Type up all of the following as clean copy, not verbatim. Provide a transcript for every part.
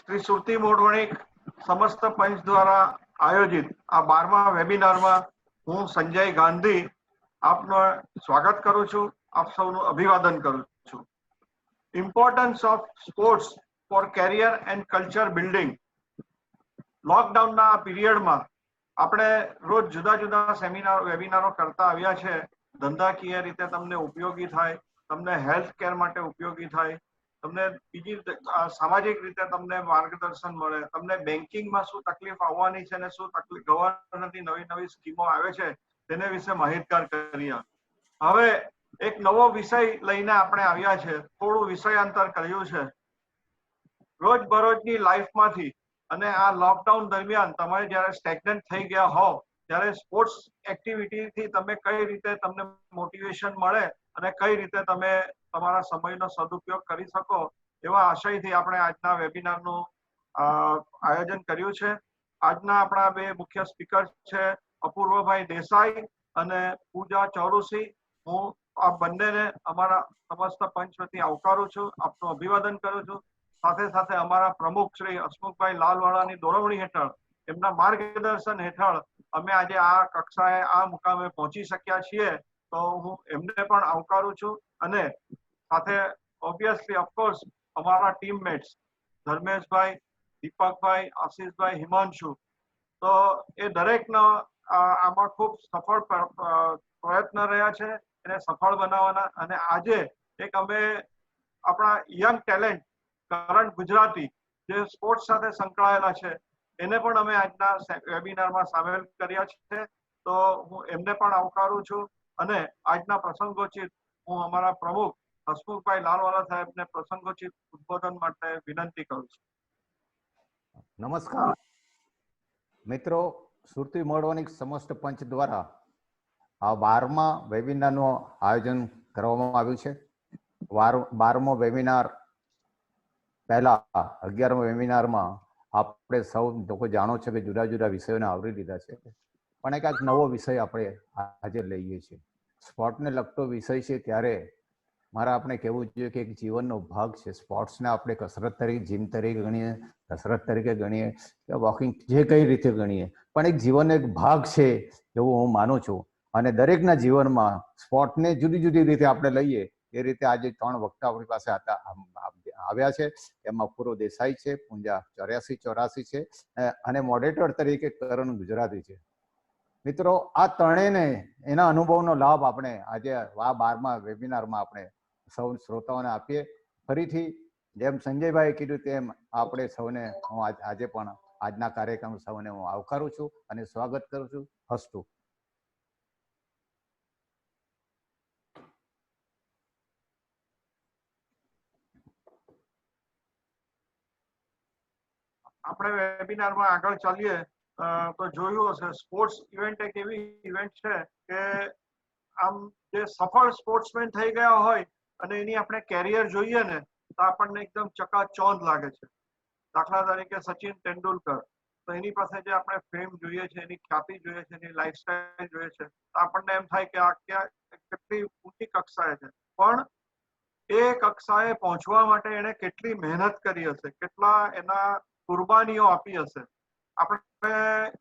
શ્રી સુરતી મોઢવણિક સમસ્ત પંચ દ્વારા આયોજિત આ 12મા વેબિનારમાં હું સંજય ગાંધી આપનું સ્વાગત કરું છું, આપ સૌનું અભિવાદન કરું છું. Importance of sports for career and culture building. લોકડાઉનના પીરિયડમાં આપણે રોજ જુદા જુદા વેબિનારો કરતા આવ્યા છે. ધંધાકીય રીતે તમને ઉપયોગી થાય, તમને હેલ્થ કેર માટે ઉપયોગી થાય, તમને બીજી સામાજિક રીતે તમને માર્ગદર્શન મળે, તમને બેન્કિંગમાં શું તકલીફ આવવાની છે અને શું તકલીફ ગવર્નરની નવી નવી સ્કીમો આવે છે તેને વિશે માહિતગાર કર્યા. હવે એક નવો વિષય લઈને આપણે આવ્યા છે, થોડું વિષયાંતર કર્યું છે. રોજબરોજની લાઈફમાંથી અને આ લોકડાઉન દરમિયાન તમે જ્યારે સ્ટેગ્નન્ટ થઈ ગયા હોવ ત્યારે સ્પોર્ટ્સ એક્ટિવિટીથી તમે કઈ રીતે તમને મોટિવેશન મળે અને કઈ રીતે તમે તમારા સમયનો સદુપયોગ કરી શકો એવા આશયથી આપણે આજના વેબિનારનું આયોજન કર્યું છે. આજના આપણા બે મુખ્ય સ્પીકર છે અપૂર્વભાઈ દેસાઈ અને પૂજા ચૌરુસી. હું આ બંનેને અમારા સમસ્ત પંચ વતી આવકારું છું, આપનું અભિવાદન કરું છું. સાથે સાથે અમારા પ્રમુખ શ્રી હસમુખભાઈ લાલવાળાની દોરવણી હેઠળ, એમના માર્ગદર્શન હેઠળ અમે આજે આ કક્ષાએ આ મુકામે પહોંચી શક્યા છીએ, તો હું એમને પણ આવકારું છું. અને સાથે ઓબ્વિયસલી ઓફકોર્સ અમારા ટીમમેટ્સ ધર્મેશભાઈ, દીપકભાઈ, આશીષભાઈ, હિમાંશુ, તો એ દરેકનો આમાં ખૂબ સફળ પ્રયત્ન રહ્યા છે એને સફળ બનાવવાના. અને આજે એક અમે આપણા યંગ ટેલેન્ટ કરણ ગુજરાતી જે સ્પોર્ટ્સ સાથે સંકળાયેલા છે એને પણ અમે આજના વેબિનારમાં સામેલ કર્યા છે, તો હું એમને પણ આવકારું છું. અને આજના પ્રસંગોચિત હું અમારા પ્રમુખ હસમુખભાઈ લાલવાલા સાહેબને પ્રસંગોચિત ઉદ્બોધન માટે વિનંતી કરું છું. નમસ્કાર મિત્રો, સુરતી મોઢવણિક સમસ્ત પંચ દ્વારા આ 12મા વેબિનારનું આયોજન કરવામાં આવ્યું છે. 12મો વેબિનાર પહેલા 11મા વેબિનારમાં આપણે સૌ લોકો જાણો છો કે જુદા જુદા વિષયોને આવરી લીધા છે, પણ એક નવો વિષય આપણે આજે લઈએ છીએ. સ્પોર્ટને લગતો વિષય છે ત્યારે મારે આપણે કહેવું જોઈએ કે એક જીવનનો ભાગ છે. સ્પોર્ટ્સને આપણે કસરત તરીકે, જીમ તરીકે ગણીએ, કસરત તરીકે ગણીએ કે વોકિંગ જે કઈ રીતે ગણીએ, પણ એક જીવનનો એક ભાગ છે એવું હું માનું છું. અને દરેકના જીવનમાં સ્પોર્ટને જુદી જુદી રીતે આપણે લઈએ એ રીતે આજે 3 વક્તા આપણી પાસે આવ્યા છે. એમાં પૂર્વ દેસાઈ છે, પૂંજા 84 છે અને મોડરેટર તરીકે કરણ ગુજરાતી છે. મિત્રો, આ ત્રણેયને એના અનુભવનો લાભ આપણે આજે આ 12મા વેબિનારમાં આપણે સૌ શ્રોતાઓને આપીએ. ફરીથી જેમ સંજયભાઈ કીધું તેમ આપણે સૌને હું આજે પણ આજના કાર્યક્રમ સૌને હું આવકારું છું અને સ્વાગત કરું છું. હસ્તુ. આપણે વેબિનારમાં આગળ ચાલીએ તો જોયું હશે સ્પોર્ટ્સ ઇવેન્ટ એક એવી ઇવેન્ટ છે કે આમ જે સફળ સ્પોર્ટ્સમેન થઈ ગયા હોય અને એની આપણે કેરિયર જોઈએ ને તો આપણને એકદમ ચકાચોંધ લાગે છે. દાખલા તરીકે સચિન તેંડુલકર, તો એની પાસે જે આપણે ફેમ જોઈએ છે, એની ખ્યાતિ જોઈએ છે, એની લાઈફસ્ટાઈલ જોઈએ છે, તો આપણને એમ થાય કે આ ક્યાં કેટલી ઊંચી કક્ષાએ છે. પણ એ કક્ષાએ પહોંચવા માટે એને કેટલી મહેનત કરી હશે, કેટલા એના કુરબાનીઓ આપી હશે. આપણે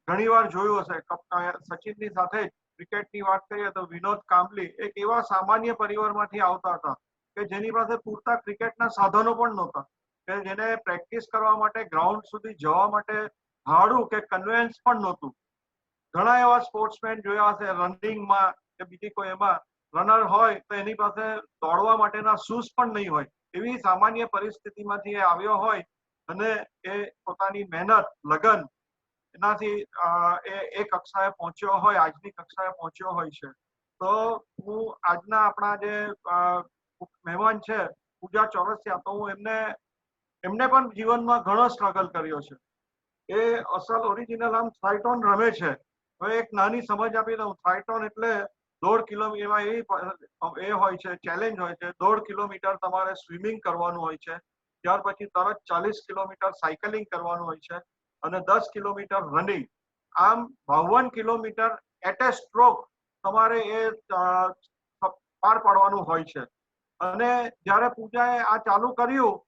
ઘણી વાર જોયું હશે સચિનની સાથે ક્રિકેટની વાત કરીએ તો વિનોદ કાંબલી એક એવા સામાન્ય પરિવારમાંથી આવતા હતા કે જેની પાસે પૂરતા ક્રિકેટના સાધનો પણ નહોતા, કે જેને પ્રેક્ટિસ કરવા માટે ગ્રાઉન્ડ સુધી જવા માટે ભાડું કે કન્વેન્સ પણ નહોતું. ઘણા એવા સ્પોર્ટ્સમેન જોયા હશે રનિંગમાં કે બીજી કોઈ એમાં રનર હોય તો એની પાસે દોડવા માટેના શૂઝ પણ નહીં હોય. એવી સામાન્ય પરિસ્થિતિમાંથી એ આવ્યો હોય અને એ પોતાની મહેનત, લગન એનાથી એ કક્ષાએ પહોંચ્યો હોય, આજની કક્ષાએ પહોંચ્યો હોય છે. તો હું આજના આપણા જે મહેમાન છે પૂજા ચૌરસિયા, તો હું એમને પણ જીવનમાં ઘણો સ્ટ્રગલ કર્યો છે. એ અસલ ઓરિજિનલ આમ થ્રાઇટોન રમે છે. હવે એક નાની સમજ આપી દઉં, થ્રાઇટોન એટલે 1.5 કિલોમીટર એવી એ હોય છે, ચેલેન્જ હોય છે. 1.5 કિલોમીટર તમારે સ્વિમિંગ કરવાનું હોય છે, ત્યાર પછી તરત 40 કિલોમીટર સાયકલિંગ કરવાનું હોય છે અને 10 કિલોમીટર રનિંગ. આમ 52 કિલોમીટર એટ એ સ્ટ્રોક તમારે એ પાર પાડવાનું હોય છે. અને જ્યારે પૂજાએ આ ચાલુ કર્યું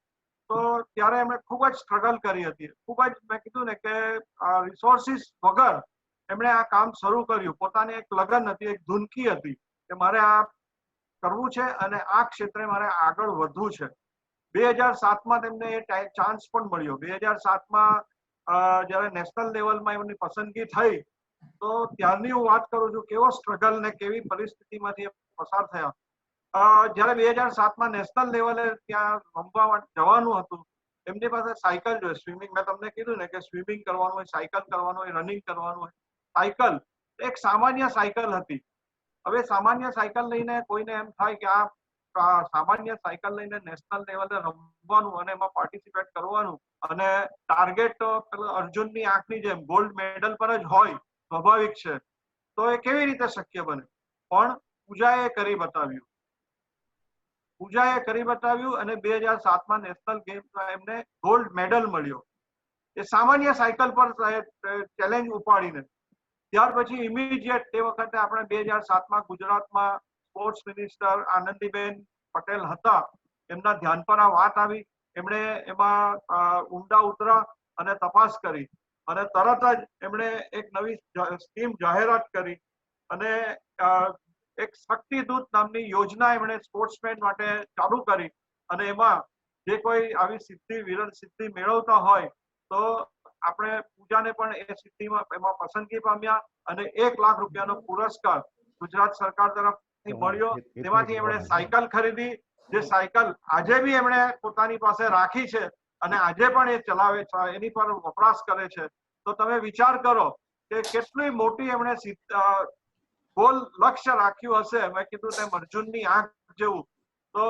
તો ત્યારે એમણે ખૂબ જ સ્ટ્રગલ કરી હતી, ખૂબ જ મેં કીધું ને કે રિસોર્સિસ વગર એમણે આ કામ શરૂ કર્યું. પોતાની એક લગન હતી, એક ધૂનકી હતી કે મારે આ કરવું છે અને આ ક્ષેત્રે મારે આગળ વધવું છે. 2007માં તેમને એ ચાન્સ પણ મળ્યો. 2007માં જ્યારે નેશનલ લેવલમાં એમની પસંદગી થઈ તો ત્યારની હું વાત કરું છું કેવો સ્ટ્રગલ ને કેવી પરિસ્થિતિમાંથી પસાર થયા. જ્યારે 2007માં નેશનલ લેવલે ત્યાં રમવા જવાનું હતું, એમની પાસે સાયકલ જોઈએ, સ્વિમિંગ. મેં તમને કીધું ને કે સ્વિમિંગ કરવાનું હોય, સાયકલ કરવાનું હોય, રનિંગ કરવાનું હોય. સાયકલ એક સામાન્ય સાયકલ હતી. હવે સામાન્ય સાયકલ લઈને કોઈને એમ થાય કે આ સામાન્ય સાયકલ લઈને નેશનલ લેવલે રમવાનું અને એમાં પાર્ટિસિપેટ કરવાનું અને ટાર્ગેટ અર્જુનની આંખની જેમ ગોલ્ડ મેડલ પર જ હોય, સ્વાભાવિક છે. તો એ કેવી રીતે શક્ય બને? પણ પૂજાએ કરી બતાવ્યું. પૂજાએ કરી બતાવ્યું અને 2007માં નેશનલ ગેમ્સમાં એમને ગોલ્ડ મેડલ મળ્યો. એ સામાન્ય સાયકલ પર ચેલેન્જ ઉપાડીને. ત્યાર પછી ઇમિડિયેટ તે વખતે આપણે 2007માં ગુજરાતમાં સ્પોર્ટ્સ મિનિસ્ટર આનંદીબેન પટેલ હતા. એમના ધ્યાન પર આ વાત આવી. એમણે એમાં ઊંડા ઉતરા અને તપાસ કરી અને તરત જ એમણે એક નવી સ્કીમ જાહેરાત કરી અને એક શક્તિદૂત નામની યોજના એમણે સ્પોર્ટ્સમેન માટે ચાલુ કરી. અને એમાં જે કોઈ આવી સિદ્ધિ વિરલ સિદ્ધિ મેળવતા હોય તો આપણે પૂજાને પણ એ સિદ્ધિમાં એમાં પસંદગી પામ્યા અને 1 લાખ રૂપિયાનો પુરસ્કાર ગુજરાત સરકાર તરફથી મળ્યો. તેમાંથી એમણે સાયકલ ખરીદી, જે સાયકલ આજે બી એમણે પોતાની પાસે રાખી છે અને આજે પણ એ ચલાવે છે, એની પર વપરાશ કરે છે. તો તમે વિચાર કરો કે કેટલી મોટી એમણે ગોલ લક્ષ્ય રાખ્યું હશે. મેં કીધું તેમ અર્જુનની આંખ જેવું. તો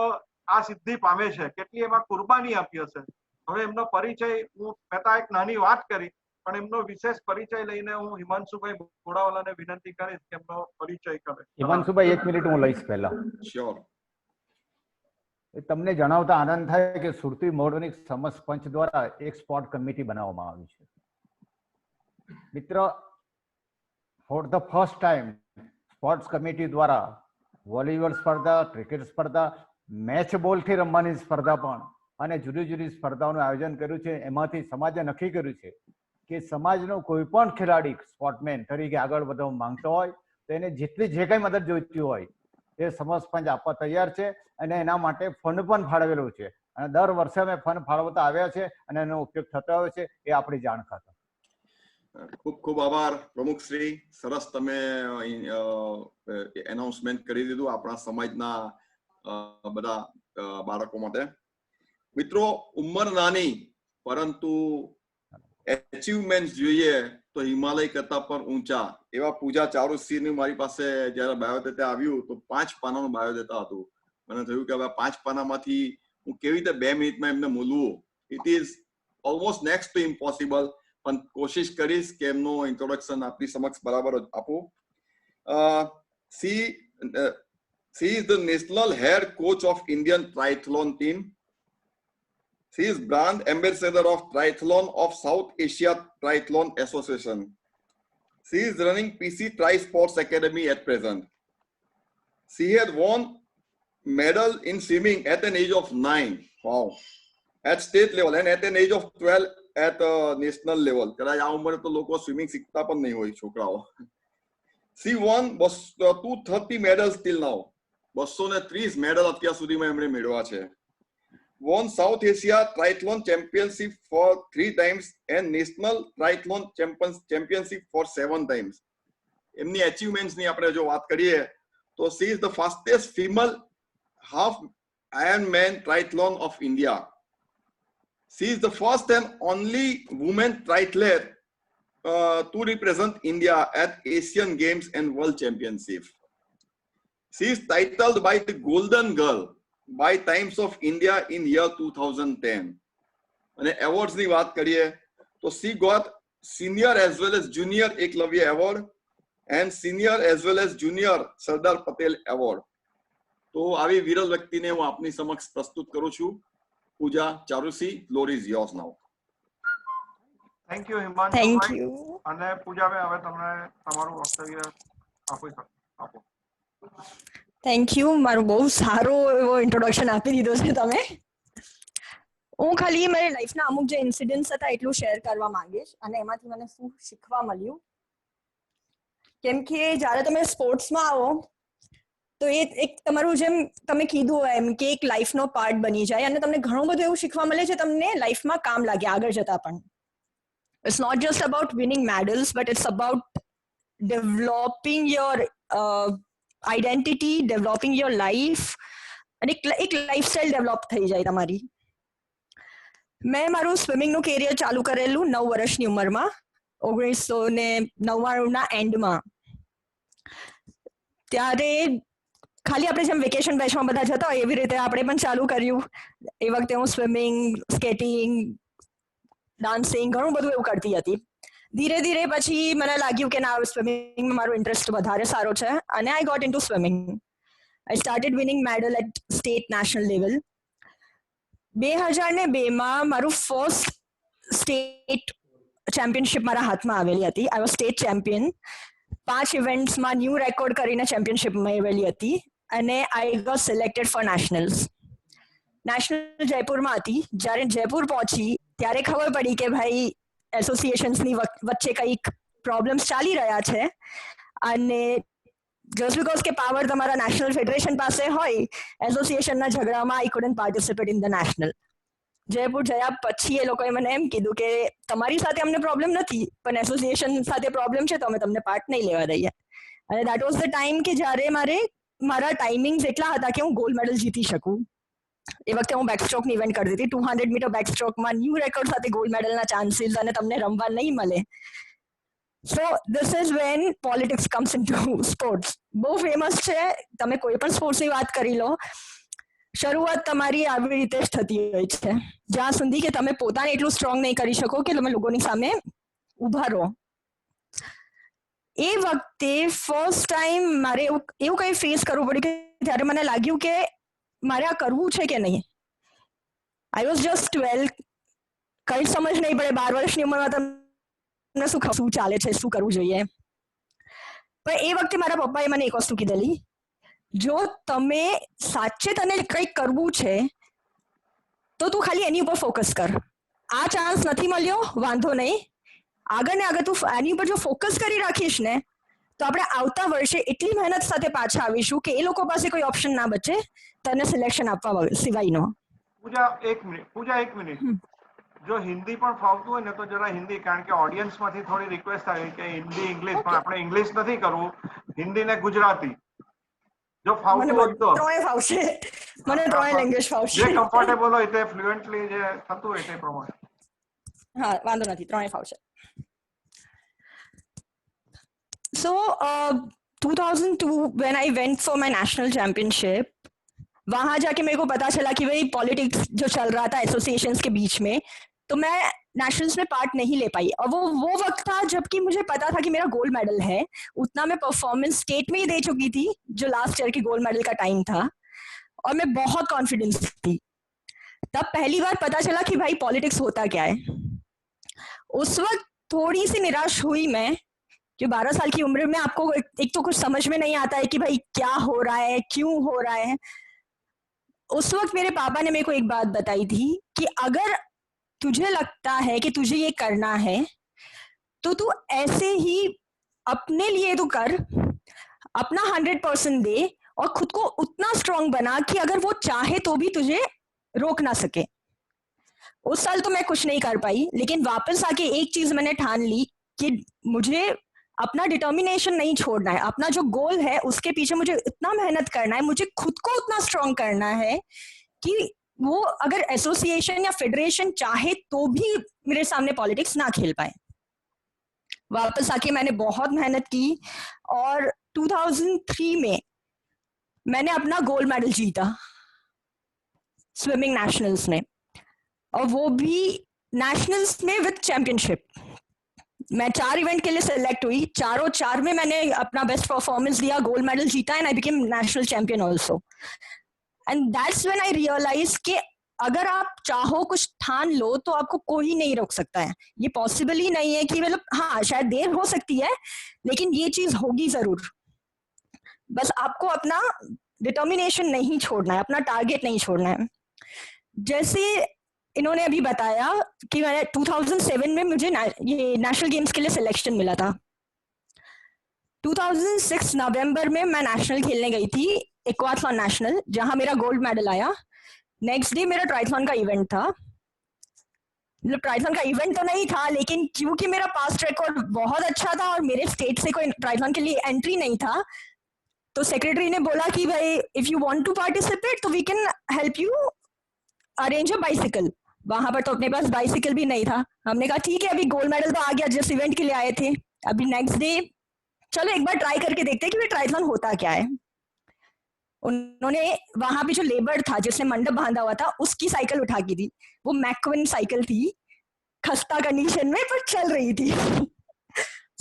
આ સિદ્ધિ પામે છે, કેટલી એમાં કુરબાની આપી હશે. હવે એમનો પરિચય હું પહેલા એક નાની વાત કરી, પણ એમનો વિશેષ પરિચય લઈને હું હિમાંશુભાઈ ઘોડાવાલાને વિનંતી કરીશ કે એમનો પરિચય કરે. હિમાંશુભાઈ 1 મિનિટ હું લઈશ પહેલા. શ્યોર. તમને જણાવતા આનંદ થાય કે સુરતી મોરબી સમસ્ત પંચ દ્વારા એક સ્પોર્ટ કમિટી બનાવવામાં આવી છે. મિત્ર, for the first time sports committee દ્વારા વોલીબોલ સ્પર્ધા, ક્રિકેટ સ્પર્ધા, મેચ બોલથી રમવાની સ્પર્ધા પણ અને જુદી જુદી સ્પર્ધાઓનું આયોજન કર્યું છે. એમાંથી સમાજે નક્કી કર્યું છે કે સમાજનો કોઈ પણ ખેલાડી સ્પોર્ટમેન તરીકે આગળ વધવા માંગતો હોય તો એને જેટલી જે કઈ મદદ જોઈતી હોય એ સમસ્ત પંચ આપવા તૈયાર છે અને એના માટે ફંડ પણ ફાળવેલું છે અને દર વર્ષે અમે ફંડ ફાળવતા આવ્યા છે અને એનો ઉપયોગ થતો આવ્યો છે. એ આપણી જાણ ખાતર. ખૂબ ખૂબ આભાર પ્રમુખશ્રી. સરસ તમે એનાઉન્સમેન્ટ કરી દીધું આપણા સમાજના બધા બાળકો માટે. મિત્રો, ઉંમર નાની પરંતુ એચિવમેન્ટ જોઈએ તો હિમાલય કરતા પણ ઊંચા એવા પૂજા ચારુસિંહની મારી પાસે જયારે બાયોડેટા આવ્યું તો 5 પાનાનું બાયોડેટા હતું. મને થયું કે હવે 5 પાનામાંથી હું કેવી રીતે 2 મિનિટમાં એમને મૂલવું. It is almost next to impossible, પણ કોશિશ કરીશ કે એમનું ઇન્ટ્રોડક્શન આપની સમક્ષ બરાબર જ આપું. She is the national head coach of Indian triathlon team. She is brand ambassador of Triathlon of South Asia Triathlon Association. She is running PC Tri Sports Academy at present. She had won medal in swimming at an age of 9. Wow. At state level and at an age of 12 at national level. કદાચ આ ઉંમરે તો લોકો swimming શીખતા પણ નહીં હોય છોકરાઓ. She won 230 medals till now. 230 medal અત્યાર સુધીમાં એમણે મેળવ્યા છે. Won South Asia Triathlon Championship for 3 times and National Triathlon Championship for 7 times. એમની અચીવમેન્ટ્સ ની આપણે જો વાત કરીએ તો she is the fastest female half Ironman triathlon of India. She is the first and only woman triathlete to represent India at Asian Games and World Championships. She is titled by the Golden Girl by Times of India in year 2010. અને awards ની વાત કરીએ તો she got senior as well as junior Eklavya award and senior as well as junior Sardar Patel award. તો આવી વિરલ વ્યક્તિને હું આપની સમક્ષ પ્રસ્તુત કરું છું. Pooja Charusi, floor is yours now. Thank you હિમાંશુભાઈ. અને પૂજાભાઈ, હવે તમને તમારું વક્તવ્ય આપો. Thank you. મારું બહુ સારો એવો ઇન્ટ્રોડક્શન આપી દીધો છે તમે. હું ખાલી મારી લાઈફના અમુક જે ઇન્સિડન્ટ્સ હતા એટલું શેર કરવા માંગીશ અને એમાંથી મને શું શીખવા મળ્યું. કેમ કે જ્યારે તમે સ્પોર્ટ્સમાં આવો તો એ એક તમારું જેમ તમે કીધું એમ કે એક લાઈફનો પાર્ટ બની જાય અને તમને ઘણું બધું એવું શીખવા મળે છે તમને લાઈફમાં કામ લાગે આગળ જતા પણ. It's not just about winning medals, but it's about developing your identity, developing your life, અને એક લાઈફસ્ટાઈલ ડેવલપ થઈ જાય તમારી. મેં મારું સ્વિમિંગનું કેરિયર ચાલુ કરેલું 9 વર્ષની ઉંમરમાં 1999ના એન્ડમાં. ત્યારે ખાલી આપણે જેમ વેકેશન બેચમાં બધા જતા હોય એવી રીતે આપણે પણ ચાલુ કર્યું. એ વખતે હું સ્વિમિંગ, સ્કેટિંગ, ડાન્સિંગ ઘણું બધું એવું કરતી હતી. ધીરે ધીરે પછી મને લાગ્યું કે ના સ્વિમિંગમાં મારો ઇન્ટરેસ્ટ વધારે સારો છે અને I got into swimming. I started winning medal at state national level. 2002માં મારું ફર્સ્ટ સ્ટેટ ચેમ્પિયનશિપ મારા હાથમાં આવેલી હતી. I was state champion. 5 ઇવેન્ટ્સમાં ન્યૂ રેકોર્ડ કરીને ચેમ્પિયનશિપ મેળવેલી હતી અને I got selected for nationals. National જયપુરમાં હતી. જ્યારે જયપુર પહોંચી ત્યારે ખબર પડી કે ભાઈ એસોસિએશન્સની વચ્ચે કંઈક પ્રોબ્લેમ્સ ચાલી રહ્યા છે અને જસ્ટ બીકોઝ કે પાવર તમારા નેશનલ ફેડરેશન પાસે હોય એસોસિએશનના ઝઘડામાં I couldn't participate in the national. Jaipur જયા પછી એ લોકોએ મને એમ કીધું કે તમારી સાથે અમને પ્રોબ્લેમ નથી પણ એસોસિએશન સાથે પ્રોબ્લેમ છે તો અમે તમને પાર્ટ નહીં લેવા દઈએ. અને દેટ વોઝ ધ ટાઈમ કે જ્યારે મારા ટાઈમિંગ્સ એટલા હતા કે હું ગોલ્ડ મેડલ જીતી શકું. એ વખતે હું બેકસ્ટ્રોકની ઇવેન્ટ કરતી હતી. 200 મીટર બેકસ્ટ્રોકમાં ન્યૂ રેકોર્ડ સાથે ગોલ્ડ મેડલના ચાન્સીસ અને તમને રમવા નહીં મળે. So this is when politics comes into sports. બહુ ફેમસ છે. તમે કોઈ પણ સ્પોર્ટ્સની વાત કરી લો, શરૂઆત તમારી આવી રીતે જ થતી હોય છે જ્યાં સુધી કે તમે પોતાને એટલું સ્ટ્રોંગ નહીં કરી શકો કે તમે લોકોની સામે ઊભા રહો. એ વખતે ફર્સ્ટ ટાઈમ મારે એવું કંઈ ફેસ કરવું પડ્યું કે ત્યારે મને લાગ્યું કે મારે આ કરવું છે કે નહીં. I was just 12. કઈ સમજ નહીં પડે 12 વર્ષની ઉંમરમાં તમને શું ચાલે છે, શું કરવું જોઈએ. પણ એ વખતે મારા પપ્પાએ મને એક વસ્તુ કીધેલી, જો તમે સાચે તને કંઈક કરવું છે તો તું ખાલી એની ઉપર ફોકસ કર. આ ચાન્સ નથી મળ્યો વાંધો નહીં, આગળ ને આગળ તું એની ઉપર જો ફોકસ કરી રાખીશ ને તો આપણે આવતા વર્ષે એટલી મહેનત સાથે પાછા આવીશું કે એ લોકો પાસે કોઈ ઓપ્શન ના બચે તને સિલેક્શન આપવા સિવાયનો. પૂજા એક મિનિટ જો હિન્દી પણ ફાવતું હોય ને તો જરા હિન્દી, કારણ કે ઓડિયન્સમાંથી થોડી રિક્વેસ્ટ આવી કે હિન્દી ઇંગ્લિશ, પણ આપણે ઇંગ્લિશ નથી કરવું, હિન્દી ને ગુજરાતી જો ફાવતું હોય તો. ત્રણેય ફાવશે, મને ત્રણેય લેંગ્વેજ ફાવશે. જે કમ્ફર્ટેબલ હોય તે ફ્લુએન્ટલી જે થતું હોય તે પ્રમાણે. હા વાંધો નથી, ત્રણેય ફાવશે. So 2002 when I went for my national championship, वहां जाके मेरे को पता चला कि भाई पॉलिटिक्स जो चल रहा था एसोसिएशंस के बीच में, तो मैं नेशनल्स में पार्ट नहीं ले पाई. और वो वक्त था जबकि मुझे पता था कि मेरा गोल्ड मेडल है. उतना मैं परफॉर्मेंस स्टेट में ही दे चुकी थी जो लास्ट ईयर की गोल्ड मेडल का टाइम था और मैं बहुत कॉन्फिडेंस थी. तब पहली बार पता चला कि भाई पॉलिटिक्स होता क्या है. उस वक्त थोड़ी सी निराश हुई मैं कि 12 साल की उम्र में आपको एक तो कुछ समझ में नहीं आता है कि भाई क्या हो रहा है, क्यों हो रहा है. उस वक्त मेरे पापा ने मेरे को एक बात बताई थी कि अगर तुझे लगता है कि तुझे ये करना है तो तू ऐसे ही अपने लिए तो कर, अपना 100% दे और खुद को उतना स्ट्रांग बना कि अगर वो चाहे तो भी तुझे रोक ना सके. उस साल तो मैं कुछ नहीं कर पाई, लेकिन वापस आके एक चीज मैंने ठान ली कि मुझे अपना डिटर्मिनेशन नहीं छोड़ना है. अपना जो गोल है उसके पीछे मुझे इतना मेहनत करना है, मुझे खुद को उतना स्ट्रांग करना है कि वो अगर एसोसिएशन या फेडरेशन चाहे तो भी मेरे सामने पॉलिटिक्स ना खेल पाए. वापस आके मैंने बहुत मेहनत की और 2003 में मैंने अपना गोल्ड मेडल जीता स्विमिंग नेशनल्स में, और वो भी नेशनल्स में विद चैंपियनशिप. मैं 4 इवेंट के लिए सिलेक्ट हुई, चारों 4 में मैंने अपना बेस्ट परफॉर्मेंस दिया, गोल्ड मेडल जीता and I became national champion also. And that's when I realise कि अगर आप चाहो कुछ ठान लो तो आपको कोई नहीं रोक सकता है. ये पॉसिबल ही नहीं है कि मतलब हाँ शायद देर हो सकती है लेकिन ये चीज होगी जरूर. बस आपको अपना डिटर्मिनेशन नहीं छोड़ना है, अपना टारगेट नहीं छोड़ना है. जैसे इन्होंने अभी बताया कि मैंने 2007 में मुझे ये नेशनल गेम्स के लिए सिलेक्शन मिला था। 2006 नवंबर में मैं नेशनल खेलने गई थी, एक्वाथलॉन नेशनल, जहां मेरा गोल्ड मेडल आया। नेक्स्ट डे मेरा ट्राइथलॉन का इवेंट था। मतलब ट्राइथलॉन का इवेंट तो नहीं था, लेकिन क्योंकि मेरा पास्ट रिकॉर्ड बहुत अच्छा था और मेरे स्टेट से कोई ट्राइथलॉन के लिए एंट्री नहीं था, तो सेक्रेटरी ने बोला कि भाई if you want to participate तो we can help you arrange a bicycle. वहां पर तो अपने पास बाइसिकल भी नहीं था। हमने कहा ठीक है, अभी गोल्ड मेडल तो आ गया, जिस इवेंट के लिए आए थे। अभी नेक्स्ट डे चलो एक बार ट्राई करके देखते हैं कि ट्राइथलॉन होता क्या है। उन्होंने वहां पे जो लेबर था जिसने मंडप बांधा हुआ था उसकी साइकिल उठा की थी। वो मैकविन साइकिल थी, खस्ता कंडीशन में पर चल रही थी।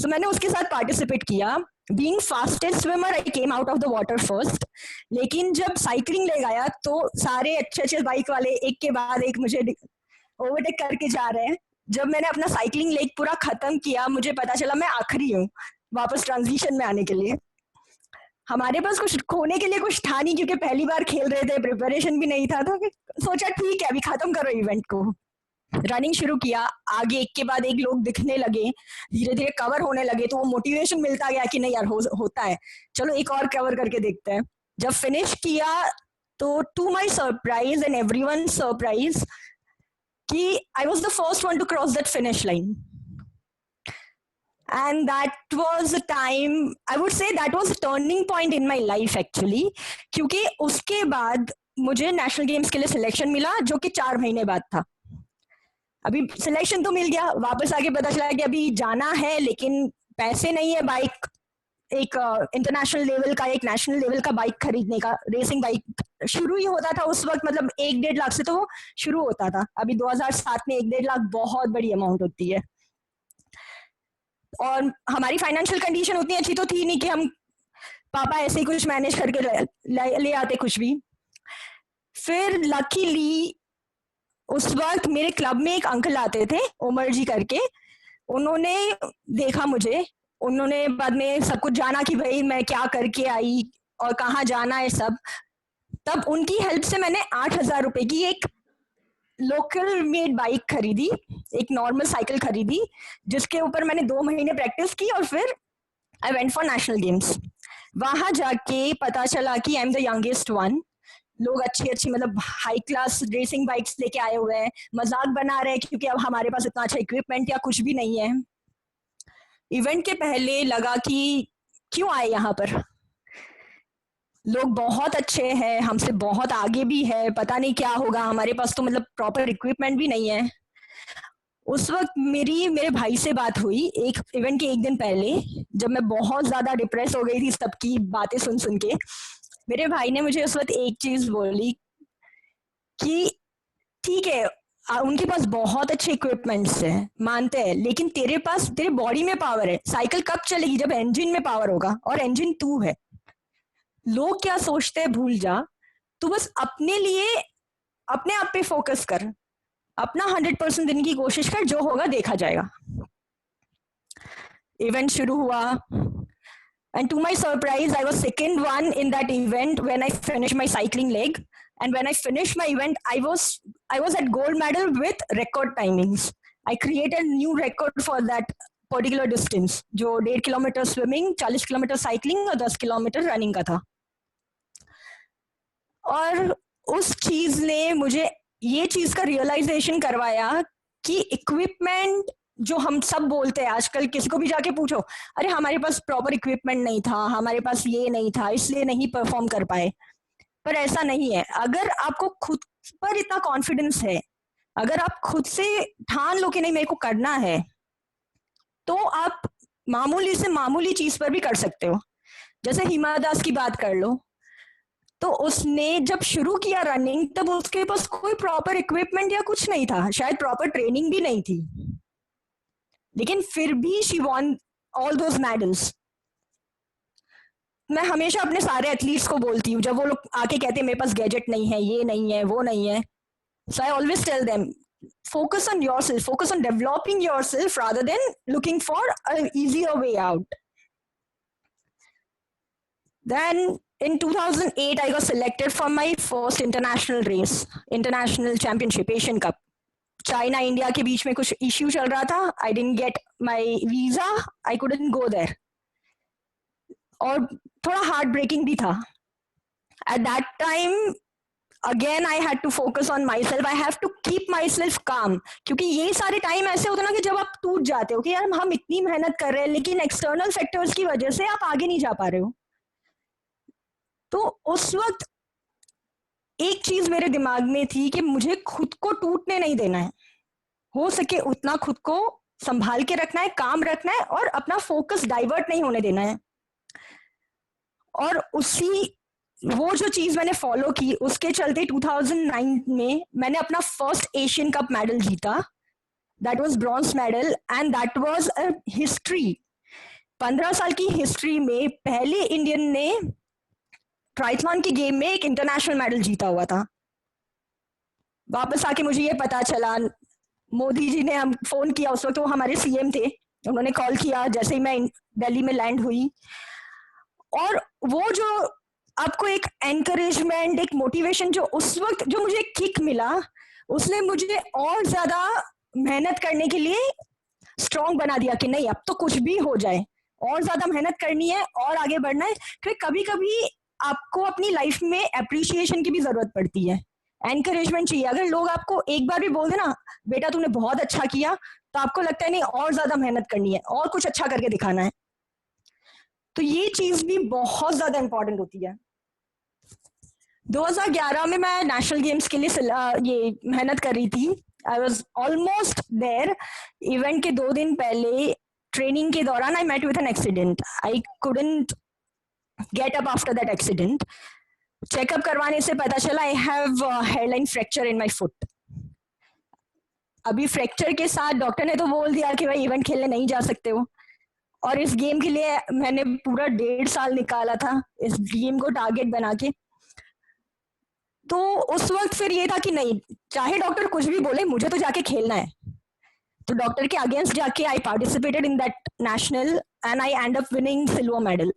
सो मैंने उसके साथ पार्टिसिपेट किया। Being fastest swimmer I came out of the water first. लेकिन जब साइकिलिंग लेग आया तो सारे अच्छे अच्छे बाइक वाले एक के बाद एक मुझे ओवरटेक करके जा रहे हैं। जब मैंने अपना साइकिलिंग लेग पूरा खत्म किया, मुझे पता चला मैं आखिरी हूँ वापस ट्रांजिशन में आने के लिए। हमारे पास कुछ खोने के लिए कुछ था नहीं, क्योंकि पहली बार खेल रहे थे, प्रिपरेशन भी नहीं था। तो सोचा ठीक है अभी खत्म करो इवेंट को। रनिंग शुरू किया, आगे एक के बाद एक लोग दिखने लगे, धीरे धीरे कवर होने लगे, तो वो मोटिवेशन मिलता गया कि नहीं यार होता है, चलो एक और कवर करके देखते हैं। जब फिनिश किया तो to my surprise and everyone surprise कि I was the first one to cross that finish line. And that was a time, I would say that was a turning point in my life actually, क्योंकि उसके बाद मुझे national games के लिए selection मिला, जो कि 4 महीने बाद था। अभी सिलेक्शन तो मिल गया, वापस आके पता चला कि अभी जाना है लेकिन पैसे नहीं है बाइक एक इंटरनेशनल लेवल का, एक नेशनल लेवल का बाइक खरीदने का। रेसिंग बाइक शुरू ही होता था उस वक्त, मतलब 1-1.5 लाख से तो वो शुरू होता था। अभी 2007 में 1-1.5 लाख बहुत बड़ी अमाउंट होती है। और हमारी फाइनेंशियल कंडीशन उतनी अच्छी तो थी नहीं कि हम पापा ऐसे ही कुछ मैनेज करके ले आते कुछ भी। फिर लकीली उस वक्त मेरे क्लब में एक अंकल आते थे, उमर जी करके। उन्होंने देखा मुझे, उन्होंने बाद में सब कुछ जाना कि भाई मैं क्या करके आई और कहाँ जाना है सब। तब उनकी हेल्प से मैंने 8,000 रुपए की एक लोकल मेड बाइक खरीदी, एक नॉर्मल साइकिल खरीदी, जिसके ऊपर मैंने 2 महीने प्रैक्टिस की और फिर I went for national games. वहां जाके पता चला कि I am the youngest one. लोग अच्छी अच्छी मतलब हाई क्लास रेसिंग बाइक्स लेके आए हुए हैं, मजाक बना रहे हैं क्योंकि अब हमारे पास इतना अच्छा इक्विपमेंट या कुछ भी नहीं है। इवेंट के पहले लगा कि क्यों आए यहाँ पर, लोग बहुत अच्छे हैं, हमसे बहुत आगे भी है, पता नहीं क्या होगा, हमारे पास तो मतलब प्रॉपर इक्विपमेंट भी नहीं है। उस वक्त मेरे भाई से बात हुई एक इवेंट के 1 दिन पहले, जब मैं बहुत ज्यादा डिप्रेस हो गई थी सबकी बातें सुन सुन के। मेरे भाई ने मुझे उस वक्त एक चीज बोली कि ठीक है उनके पास बहुत अच्छे इक्विपमेंट्स हैं, मानते हैं, लेकिन तेरे पास तेरे बॉडी में पावर है। साइकिल कब चलेगी, जब इंजन में पावर होगा, और इंजन तू है। लोग क्या सोचते हैं भूल जा, तू बस अपने लिए अपने आप पे फोकस कर, अपना 100% देने की कोशिश कर, जो होगा देखा जाएगा। इवेंट शुरू हुआ and to my surprise I was second one in that event when I finished my cycling leg, and when I finished my event I was at gold medal with record timings. I created new record for that particular distance, जो 1.5 kilometre swimming, 40 kilometre cycling और 10 kilometre running का था। और उस चीज ने मुझे ये चीज का रियलाइजेशन करवाया कि इक्विपमेंट जो हम सब बोलते हैं आजकल, किसी को भी जाके पूछो, अरे हमारे पास प्रॉपर इक्विपमेंट नहीं था, हमारे पास ये नहीं था, इसलिए नहीं परफॉर्म कर पाए। पर ऐसा नहीं है। अगर आपको खुद पर इतना कॉन्फिडेंस है, अगर आप खुद से ठान लो कि नहीं मेरे को करना है, तो आप मामूली से मामूली चीज पर भी कर सकते हो। जैसे हिमा दास की बात कर लो, तो उसने जब शुरू किया रनिंग तब उसके पास कोई प्रॉपर इक्विपमेंट या कुछ नहीं था, शायद प्रॉपर ट्रेनिंग भी नहीं थी, लेकिन फिर भी she von all those medals. मैं हमेशा अपने सारे एथलीट्स को बोलती हूँ, जब वो लोग आके कहते हैं मेरे पास गैजेट नहीं है, ये नहीं है, वो नहीं है, so I always tell them focus on yourself, focus on developing yourself rather than looking for an easier way out. Then in 2008 I got selected for my first international race, international championship, Asian Cup. China India के बीच में कुछ issue चल रहा था, I didn't get my visa, I couldn't go there, और थोड़ा heart breaking भी था। At that time again I had to focus on my self, I have to keep my self calm, क्योंकि ये सारे टाइम ऐसे होते ना कि जब आप टूट जाते हो कि यार हम इतनी मेहनत कर रहे हैं लेकिन एक्सटर्नल फैक्टर्स की वजह से आप आगे नहीं जा पा रहे हो। तो उस वक्त एक चीज मेरे दिमाग में थी कि मुझे खुद को टूटने नहीं देना है, हो सके उतना खुद को संभाल के रखना है, काम रखना है और अपना फोकस डाइवर्ट नहीं होने देना है। और वो जो चीज मैंने फॉलो की, उसके चलते 2009 में मैंने अपना फर्स्ट एशियन कप मेडल जीता, that was bronze medal, and that was a history. 15 साल की हिस्ट्री में पहले इंडियन ने ट्राइथलॉन की गेम में एक इंटरनेशनल मेडल जीता हुआ था। वापस आके मुझे ये पता चला, मोदी जी ने हम फोन किया, उस वक्त वो हमारे सीएम थे, उन्होंने कॉल किया जैसे ही मैं दिल्ली में लैंड हुई, और वो जो आपको एक एनकरेजमेंट, एक मोटिवेशन जो उस वक्त जो मुझे किक मिला, उसने मुझे और ज्यादा मेहनत करने के लिए स्ट्रॉन्ग बना दिया कि नहीं अब तो कुछ भी हो जाए, और ज्यादा मेहनत करनी है और आगे बढ़ना है। फिर कभी कभी आपको अपनी लाइफ में अप्रिसिएशन की भी जरूरत पड़ती है, एनकरेजमेंट चाहिए। अगर लोग आपको एक बार भी बोल दे ना बेटा तूने बहुत अच्छा किया, तो आपको लगता है नहीं और ज्यादा मेहनत करनी है और कुछ अच्छा करके दिखाना है। तो ये चीज भी बहुत ज्यादा इंपॉर्टेंट होती है। 2011 में मैं नेशनल गेम्स के लिए ये मेहनत कर रही थी, I was almost there. Event के 2 दिन पहले ट्रेनिंग के दौरान I met with an accident, I couldn't get up after that accident. Checkup करवाने से पता चला I have hairline fracture in my foot. अभी फ्रैक्चर के साथ डॉक्टर ने तो बोल दिया कि भाई इवेंट खेलने नहीं जा सकते हो, और इस गेम के लिए मैंने पूरा 1.5 साल निकाला था इस गेम को टारगेट बना के। तो उस वक्त फिर ये था कि नहीं, चाहे डॉक्टर कुछ भी बोले मुझे तो जाके खेलना है। तो डॉक्टर के अगेंस्ट जाके I participated in that national and I and up winning silver medal.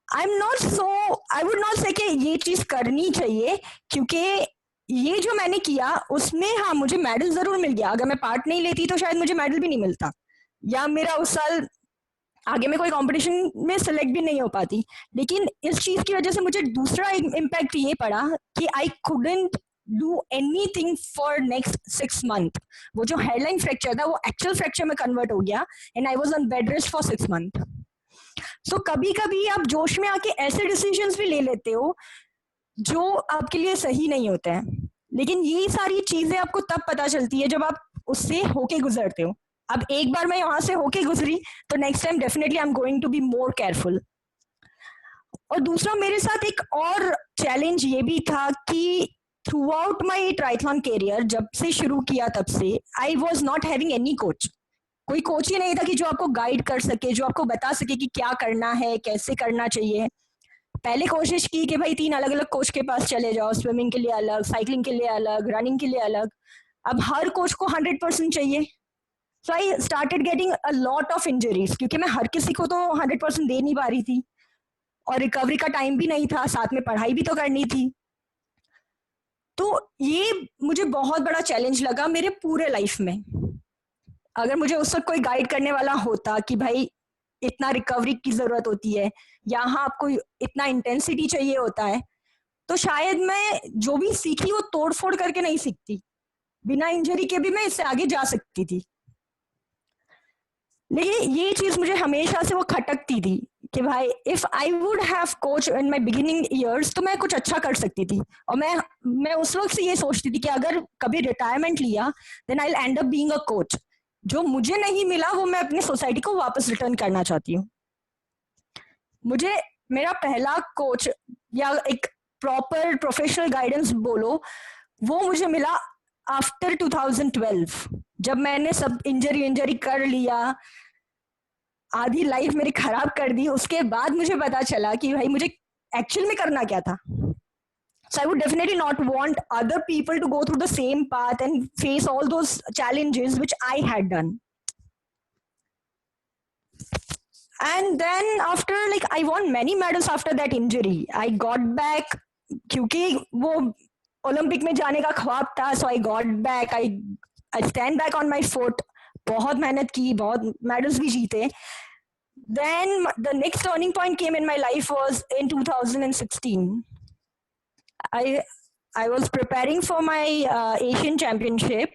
I would not से कि ये चीज करनी चाहिए, क्योंकि ये जो मैंने किया उसमें हाँ मुझे मेडल जरूर मिल गया। अगर मैं पार्ट नहीं लेती तो शायद मुझे मेडल भी नहीं मिलता, या मेरा उस साल आगे में कोई कंपटीशन में सिलेक्ट भी नहीं हो पाती। लेकिन इस चीज की वजह से मुझे दूसरा इम्पैक्ट ये पड़ा कि I couldn't do anything for next 6 month. वो जो हेयरलाइन फ्रैक्चर था वो एक्चुअल फ्रैक्चर में कन्वर्ट हो गया and I was on bed rest for 6 month. So कभी कभी आप जोश में आके ऐसे डिसीजंस भी ले लेते हो जो आपके लिए सही नहीं होते हैं, लेकिन ये सारी चीजें आपको तब पता चलती है जब आप उससे होके गुजरते हो। अब एक बार मैं वहां से होके गुजरी तो next time definitely I am going to be more careful. और दूसरा मेरे साथ एक और चैलेंज ये भी था कि throughout my triathlon career, जब से शुरू किया तब से I was not having any coach. कोई कोच ही नहीं था कि जो आपको गाइड कर सके, जो आपको बता सके कि क्या करना है, कैसे करना चाहिए। पहले कोशिश की कि भाई 3 अलग अलग कोच के पास चले जाओ, स्विमिंग के लिए अलग, साइकिलिंग के लिए अलग, रनिंग के लिए अलग। अब हर कोच को 100% चाहिए। So I started getting a lot of injuries, क्योंकि मैं हर किसी को तो 100% दे नहीं पा रही थी और रिकवरी का टाइम भी नहीं था, साथ में पढ़ाई भी तो करनी थी। तो ये मुझे बहुत बड़ा चैलेंज लगा मेरे पूरे लाइफ में। अगर मुझे उस वक्त कोई गाइड करने वाला होता कि भाई इतना रिकवरी की जरूरत होती है, यहाँ आपको इतना इंटेंसिटी चाहिए होता है, तो शायद मैं जो भी सीखी वो तोड़ फोड़ करके नहीं सीखती, बिना इंजरी के भी मैं इससे आगे जा सकती थी। लेकिन ये चीज मुझे हमेशा से वो खटकती थी कि भाई if I would have coach in my beginning years तो मैं कुछ अच्छा कर सकती थी। और मैं उस वक्त से ये सोचती थी कि अगर कभी रिटायरमेंट लिया then I will end up being a coach. जो मुझे नहीं मिला वो मैं अपनी सोसाइटी को वापस रिटर्न करना चाहती हूँ। मुझे मेरा पहला कोच या एक प्रॉपर प्रोफेशनल गाइडेंस बोलो, वो मुझे मिला आफ्टर 2012, जब मैंने सब इंजरी कर लिया, आधी लाइफ मेरी खराब कर दी। उसके बाद मुझे पता चला कि भाई मुझे एक्चुअल में करना क्या था। So I would definitely not want other people to go through the same path and face all those challenges which I had done. And then after, I won many medals after that injury. I got back, क्योंकि वो Olympic में जाने का ख्वाब था. So I got back, I stand back on my foot. बहुत मेहनत की, बहुत मेडल्स भी जीते. Then the next turning point came in my life was in 2016. I was preparing for my Asian Championship,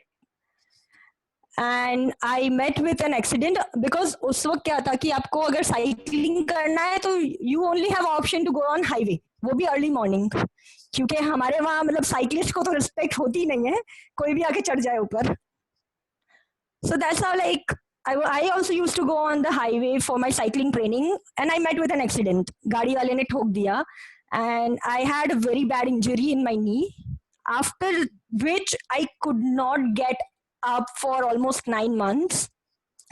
and I met with an accident because उस वक्त क्या था कि आपको अगर साइकिलिंग करना है तो you only have option to go on highway, वो भी अर्ली मॉर्निंग, क्योंकि हमारे वहाँ मतलब साइकिलिस्ट को तो रिस्पेक्ट होती ही नहीं है, कोई भी आके चढ़ जाए ऊपर. So that's how like I also used to go on the highway for my cycling training, and I met with an accident. गाड़ी वाले ने ठोक दिया, and I had a very bad injury in my knee, after which I could not get up for almost 9 months.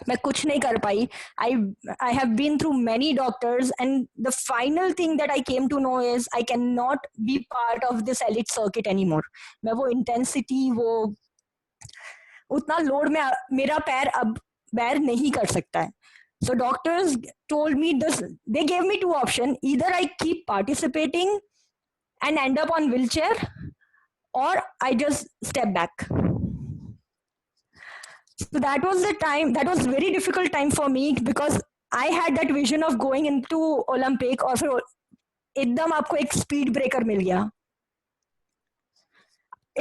मैं कुछ नहीं कर पाई. I have been through many doctors, and the final thing that I came to know is I cannot be part of this elite circuit anymore. मैं वो intensity, वो उतना load में मेरा पैर अब बेयर नहीं कर सकता है. So doctors told me this, they gave me 2 options. Either I keep participating and end up on wheelchair, or I just step back. So that was the time, that was very difficult time for me, because I had that vision of going into Olympic, और फिर एकदम आपको एक speed breaker मिल गया.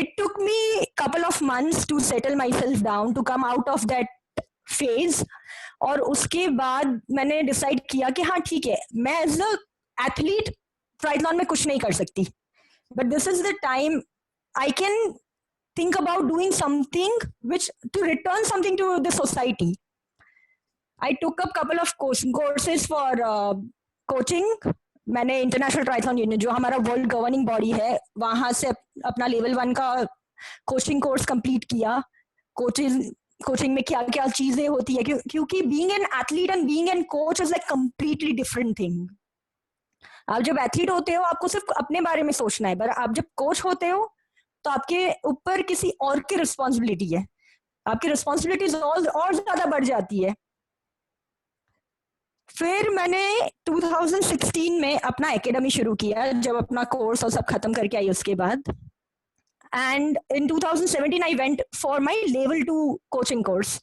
It took me a couple of months to settle myself down, to come out of that phase. और उसके बाद मैंने डिसाइड किया कि हाँ ठीक है, मैं एज अ एथलीट ट्रायथलॉन में कुछ नहीं कर सकती, but this is the time I can think about doing something which to return something to the society. I took up couple of courses for coaching. मैंने इंटरनेशनल ट्रायथलॉन यूनियन, जो हमारा world governing body है, वहां से अपना level 1 का coaching course complete किया. Coaching में क्या क्या चीजें होती है, क्योंकि being an athlete and being an coach is like completely different thing. आप जब एथलीट होते हो आपको सिर्फ अपने बारे में सोचना है, पर आप जब कोच होते हो तो आपके ऊपर किसी और की रिस्पॉन्सिबिलिटी है, आपकी रिस्पॉन्सिबिलिटीज और ज्यादा बढ़ जाती है. फिर मैंने 2016 में अपना एकेडमी शुरू किया, जब अपना कोर्स और सब खत्म करके आई उसके बाद. And in 2017 I went for my level 2 coaching course.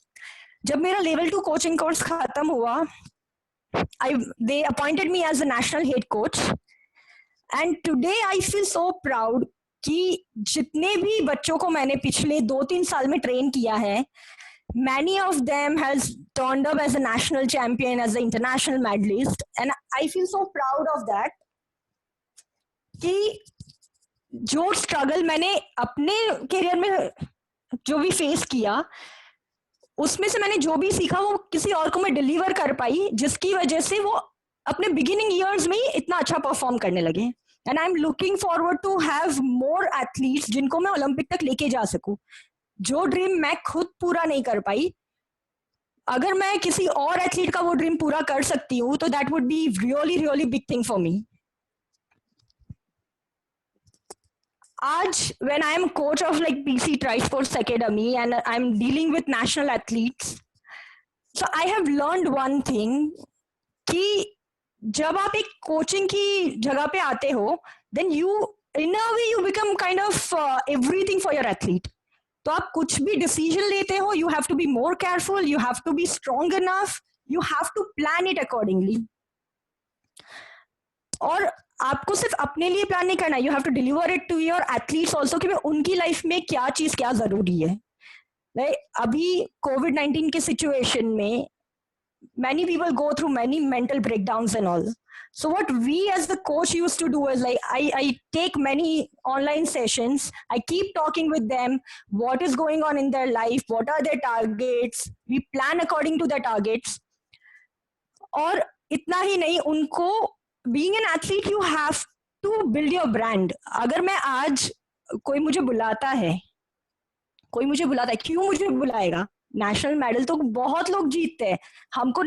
जब मेरा लेवल 2 कोचिंग कोर्स खत्म हुआ, they appointed me as a national head coach, and today I feel so proud कि जितने भी बच्चों को मैंने पिछले 2-3 साल में ट्रेन किया है, many of them has turned up as a national champion, as an international medalist, and I feel so proud of that. कि जो स्ट्रगल मैंने अपने करियर में जो भी फेस किया, उसमें से मैंने जो भी सीखा वो किसी और को मैं डिलीवर कर पाई, जिसकी वजह से वो अपने बिगिनिंग ईयर्स में ही इतना अच्छा परफॉर्म करने लगे. And I am looking forward to have more athletes जिनको मैं ओलंपिक तक लेके जा सकूं. जो ड्रीम मैं खुद पूरा नहीं कर पाई, अगर मैं किसी और एथलीट का वो ड्रीम पूरा कर सकती हूँ, तो that would be really really big thing for me. आज when I am coach of like PC Trisports Academy and I'm dealing with national athletes, so I have learned one thing, कि जब आप एक कोचिंग की जगह पे आते हो, then you in a way you become kind of everything for your athlete. तो आप कुछ भी डिसीजन लेते हो, you have to be more careful, you have to be strong enough, you have to plan it accordingly. और आपको सिर्फ अपने लिए प्लान नहीं करना, you have to deliver it to your athletes also, कि उनकी लाइफ में क्या चीज क्या जरूरी है. अभी कोविड-19 के सिचुएशन में many people go through many mental breakdowns and all. So what we as the coach used to do is like I take many online sessions, I keep talking with them, what is going on in their life, what are their targets, we plan according to their targets. और इतना ही नहीं, उनको being an athlete you have to build your brand. अगर मैं आज कोई मुझे बुलाता है, क्यों मुझे बुलाएगा? नेशनल मेडल तो बहुत लोग जीतते हैं, हमको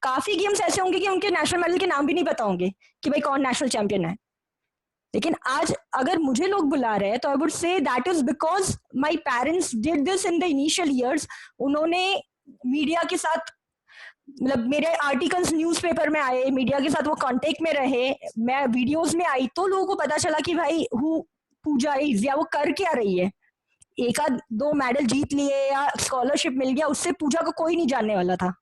काफी गेम्स ऐसे होंगे कि उनके नेशनल मेडल के नाम भी नहीं पता होंगे कि भाई कौन नेशनल चैंपियन है. लेकिन आज अगर मुझे लोग बुला रहे हैं तो I would say that is because my parents did this in the initial years. उन्होंने मीडिया के साथ, मतलब मेरे आर्टिकल्स न्यूज़पेपर में आए, मीडिया के साथ वो कांटेक्ट में रहे, मैं वीडियोस में आई, तो लोगों को पता चला कि भाई पूजा इज या वो कर क्या रही है, एक आध 2 मेडल जीत लिए या स्कॉलरशिप मिल गया, उससे पूजा को कोई नहीं जानने वाला था.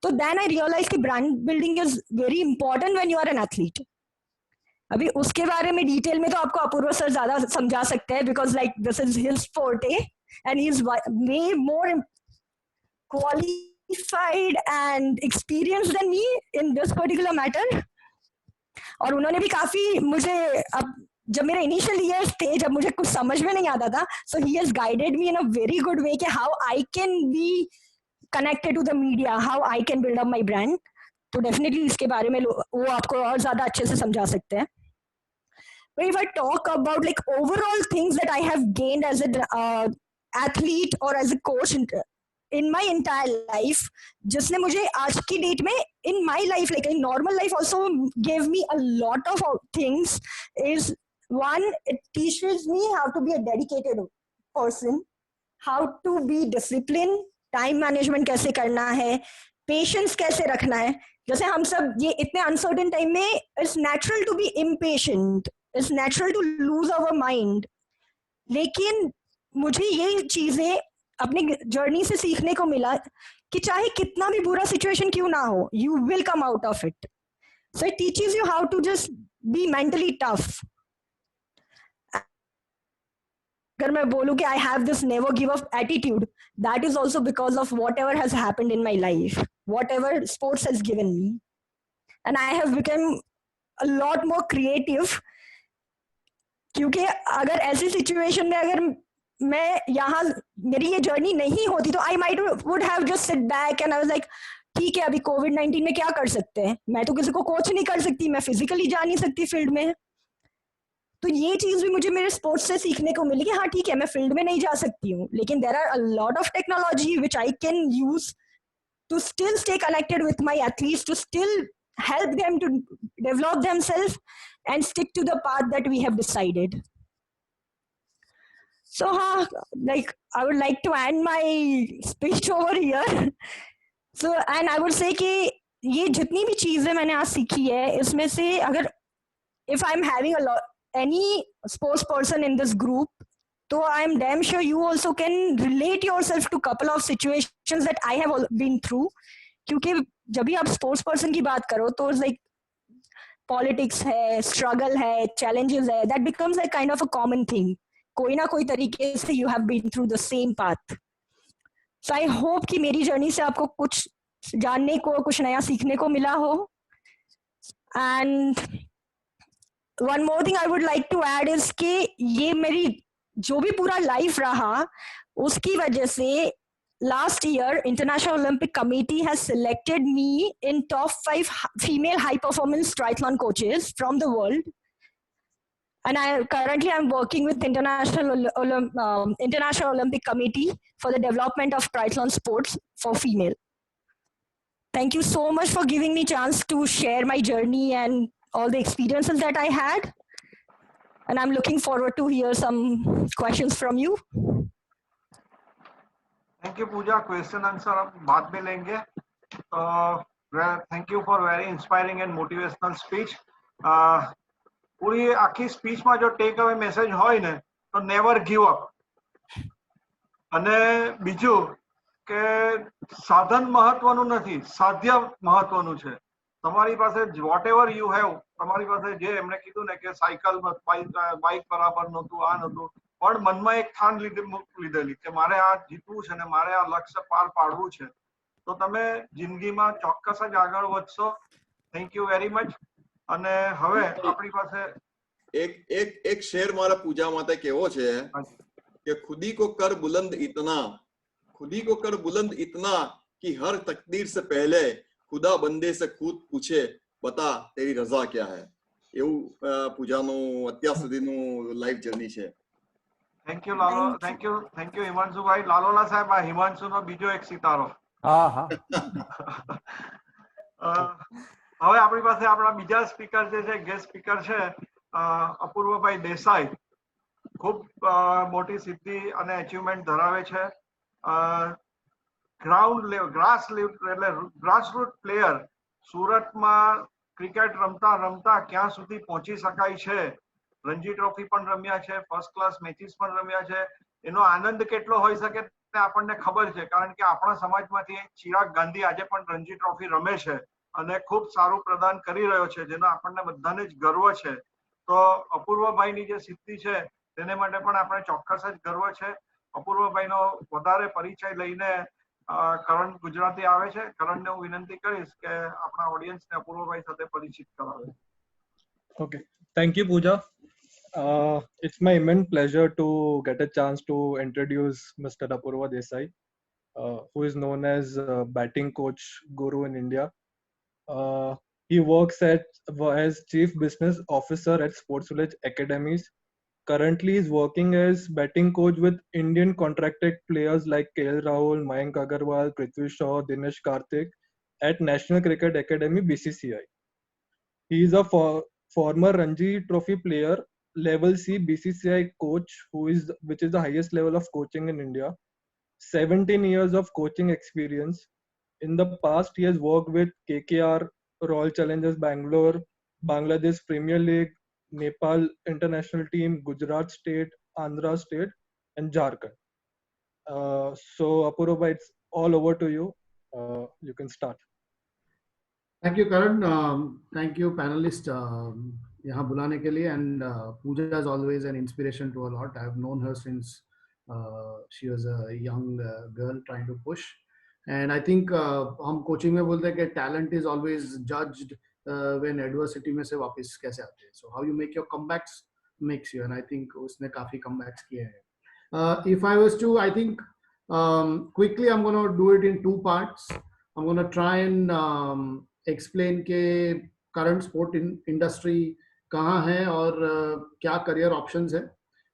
तो देन आई रियलाइज कि brand building is very important when you are an athlete. अभी उसके बारे में डिटेल में तो आपको अपूर्व सर ज्यादा समझा सकते हैं, because like this is his forte and he is way more qualified and experienced than me in this particular matter. और उन्होंने भी काफी मुझे, अब जब मेरे इनिशियल ईयर्स थे जब मुझे कुछ समझ में नहीं आता था, so he has guided me in a very good way कि how I can be connected to the media, how I can build up my brand. तो डेफिनेटली इसके बारे में वो आपको और ज्यादा अच्छे से समझा सकते हैं. But if I talk about like overall things that I have gained as an athlete or as a coach in my entire life, जिसने मुझे आज की डेट में in my life, like in normal life also gave me a lot of things, is one, it teaches me how to be a dedicated person, how to be disciplined, time management कैसे करना है, patience कैसे रखना है. जैसे हम सब ये इतने uncertain time में it's natural to be impatient, it's natural to lose our mind. लेकिन मुझे ये चीजें अपनी जर्नी से सीखने को मिला कि चाहे कितना भी बुरा सिचुएशन क्यों ना हो, you will come out of it. So it teaches you how to just be mentally tough. अगर मैं बोलूं कि I have this never give up attitude, that is also because of whatever has happened in my life, whatever sports has given me, and I have become a lot more creative. क्योंकि अगर ऐसी situation में अगर मैं यहाँ मेरी ये journey नहीं होती तो I might would have just sit back and I was like ठीक है अभी कोविड-19 में क्या कर सकते हैं, मैं तो किसी को कोच नहीं कर सकती, मैं फिजिकली जा नहीं सकती फील्ड में. तो ये चीज भी मुझे मेरे स्पोर्ट्स से सीखने को मिली कि हाँ ठीक है मैं फील्ड में नहीं जा सकती हूँ, लेकिन there are a lot of technology which I can use to still stay connected with my athletes, to still help them to develop themselves and stick to the path that we have decided. So like I would like to end my speech over here. So and I would say कि ये जितनी भी चीजें मैंने आज सीखी है इसमें से अगर if I'm having a lot any sports person in this group, तो I'm damn sure you also can relate yourself to couple of situations that I have been through. क्योंकि जब भी आप स्पोर्ट्स पर्सन की बात करो तो लाइक पॉलिटिक्स है, स्ट्रगल है, चैलेंजेस है, that becomes like kind of a common thing. कोई ना कोई तरीके से you have been through the same path. So I hope कि मेरी जर्नी से आपको कुछ जानने को, कुछ नया सीखने को मिला हो. And one more thing I would like to add is कि ये मेरी जो भी पूरा लाइफ रहा उसकी वजह से last year International Olympic Committee has selected me in top 5 female high performance triathlon coaches from the world, and currently I'm working with International Olympic Committee for the development of triathlon sports for female. Thank you so much for giving me chance to share my journey and all the experiences that I had, and I'm looking forward to hear some questions from you. Thank you Pooja. Question answer हम बाद में लेंगे. Thank you for very inspiring and motivational speech. પૂરી આખી સ્પીચમાં જો tech અવે message હોય ને તો નેવર ગીવ અપ. અને બીજું કે સાધન મહત્વનું નથી, સાધ્ય મહત્વનું છે. તમારી પાસે વોટ એવર યુ હેવ, તમારી પાસે જે એમણે કીધું ને કે સાયકલ બાઇક બરાબર નહોતું, આ નહોતું, પણ મનમાં એક ઠાન લીધેલી કે મારે આ જીતવું છે ને મારે આ લક્ષ્ય પાર પાડવું છે, તો તમે જિંદગીમાં ચોક્કસ જ આગળ વધશો. Thank you very much. અને હવે આપણી પાસે એક શેર મારા પૂજા માટે કેવો છે કે खुदी को कर बुलंद इतना कि हर तकदीर से पहले खुदा बंदे से खुद पूछे बता तेरी रजा क्या है. એવું પૂજાનું અત્યાર સુધીનું લાઈફ જર્ની છે. Thank you Lalo. Thank you હિમાંશુભાઈ. લાલોલા સાહેબ, આ હિમાંશુનો બીજો એક સિતારો. હવે આપણી પાસે આપણા બીજા સ્પીકર જે છે, ગેસ્ટ સ્પીકર છે અપૂર્વભાઈ દેસાઈ. ખૂબ મોટી સિદ્ધિ અને અચીવમેન્ટ ધરાવે છે. ગ્રાઉન્ડ લેવલ, ગ્રાસરૂટ પ્લેયર, સુરતમાં ક્રિકેટ રમતા રમતા ક્યાં સુધી પહોંચી શકાય છે રણજી ટ્રોફી પણ રમ્યા છે, ફર્સ્ટ ક્લાસ મેચીસ પણ રમ્યા છે. એનો આનંદ કેટલો હોઈ શકે તે આપણને ખબર છે, કારણ કે આપણા સમાજમાંથી ચિરાગ ગાંધી આજે પણ રણજી ટ્રોફી રમે છે અને ખૂબ સારું પ્રદાન કરી રહ્યો છે, જેનો આપણને બધાને જ ગર્વ છે. તો અપૂર્વભાઈની જે સિદ્ધિ છે તેને માટે પણ આપણે ચોક્કસ જ ગર્વ છે. અપૂર્વભાઈનો વધારે પરિચય લઈને કરણ ગુજરાતી આવે છે. કરણને હું વિનંતી કરીશ કે આપણા ઓડિયન્સને અપૂર્વભાઈ સાથે પરિચિત કરાવે. Okay, thank you, Pooja. It's my immense pleasure to get a chance to introduce Mr. Apurva Desai, who is known as batting coach guru in India. He works as Chief Business Officer at Sports Village Academies. Currently, is working as batting coach with Indian contracted players like KL Rahul, Mayank Agarwal, Prithvi Shaw, Dinesh Karthik at National Cricket Academy (BCCI). He is a former Ranji Trophy player, level C BCCI coach, which is the highest level of coaching in India. 17 years of coaching experience. In the past, he has worked with KKR, Royal Challengers Bangalore, Bangladesh Premier League, Nepal International Team, Gujarat State, Andhra State, and Jharkhand. So, Apurva, it's all over to you. You can start. Thank you, Karan. Thank you, panelists, यहाँ बुलाने के लिए. And Pooja is always an inspiration to a lot. I have known her since she was a young girl trying to push. And I think हम coaching में बोलते हैं कि talent is always judged when adversity में से वापस कैसे आते हैं. So how you make your comebacks makes you. And I think उसने काफी comebacks किए हैं. If I was to, I think quickly I'm going to do it in two parts. I'm going to try and explain के current sport industry कहाँ है और क्या career options है.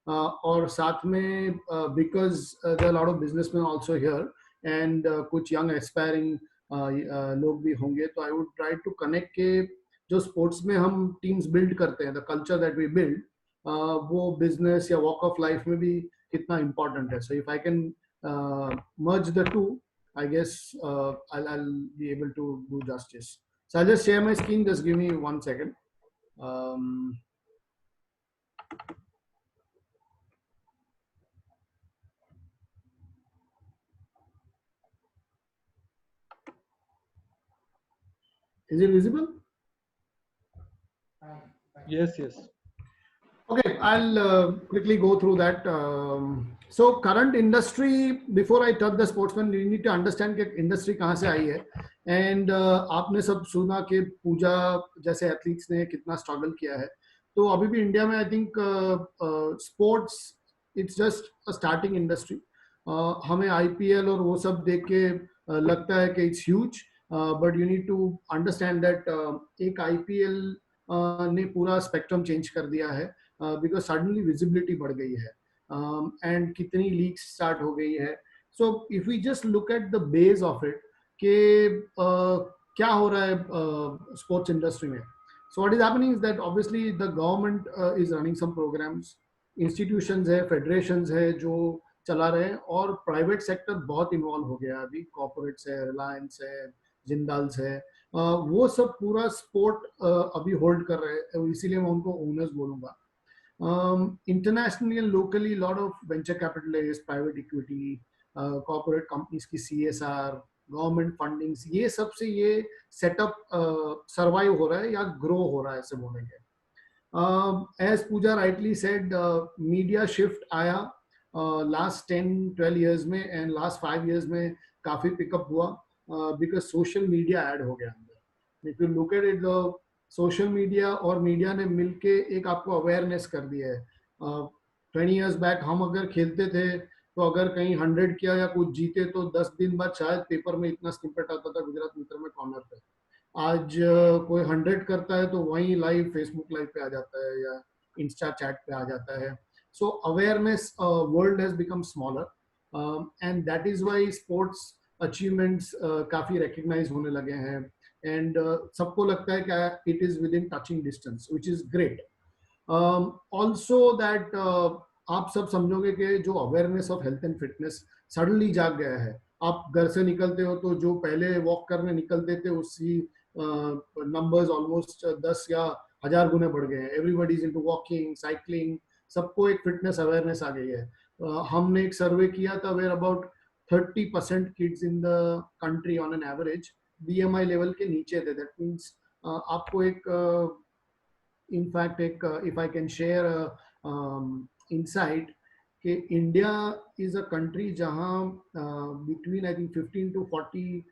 और साथ में because there are a lot of businessmen also here and कुछ young aspiring लोग भी होंगे, तो I would try to connect के जो sports में हम teams build करते हैं, the culture that we build, वो business या walk of life में भी कितना important है. So if I can merge the two, I guess I'll be able to do justice. So I'll just share my screen. Just give me 1 second. Is it visible? Yes. Okay, I'll quickly go through that. So current industry, before I touch the sportsman, you need to understand कि industry कहाँ से आई है. And आपने सब सुना कि पूजा जैसे athletes ने कितना struggle किया है. तो अभी भी इंडिया में I think sports it's just a starting industry. हमें IPL और वो सब देख के लगता है कि it's huge, but you need to understand that एक IPL ने पूरा spectrum change कर दिया है. Because suddenly visibility बढ़ गई है and कितनी leagues start हो गई है. So if we just look at the base of it कि क्या हो रहा है sports industry में. So what is happening is that obviously the government is running some programs, institutions है, federations है जो चला रहे हैं, और private sector बहुत involve हो गया अभी. Corporates है, Reliance है, Jindal है, वो सब पूरा sport अभी hold कर रहे हैं, इसीलिए मैं उनको owners बोलूँगा. Internationally and locally, a lot of venture capitalists, private equity, corporate companies की CSR, government fundings, ये सब से ये setup survive हो रहा है या grow हो रहा है ऐसे बोलेंगे. As Pooja rightly said, media shift आया last 10-12 years में, and last 5 years में काफी pickup हुआ because social media add हो गया अंदर. If you look at it, the social media और मीडिया ने मिलके एक आपको अवेयरनेस कर दिया है. 20 years बैक हम अगर खेलते थे तो अगर कहीं 100 किया या कुछ जीते तो 10 दिन बाद शायद पेपर में इतना स्निपेट आता था गुजरात मित्र में कॉर्नर पे. आज कोई 100 करता है तो वहीं लाइव फेसबुक लाइव पे आ जाता है या इंस्टा चैट पे आ जाता है. So awareness world has become smaller and that is why sports achievements काफी रिकॉग्नाइज होने लगे हैं. And सबको लगता है कि it is within touching distance, which is great. Also that आप सब समझोगे कि जो awareness of health and fitness suddenly जाग गया है. आप घर से निकलते हो तो जो पहले वॉक करने निकलते थे उसी numbers almost 10 या 1000 गुने बढ़ गए हैं. Everybody is into walking, cycling, सबको एक फिटनेस अवेयरनेस आ गई है. हमने एक सर्वे किया था where about 30% kids in the country on an average BMI level के नीचे थे. दैट मीन्स आपको एक इनफैक्ट एक if I can share insight कि इंडिया इज अ कंट्री जहां between I think 15 to 40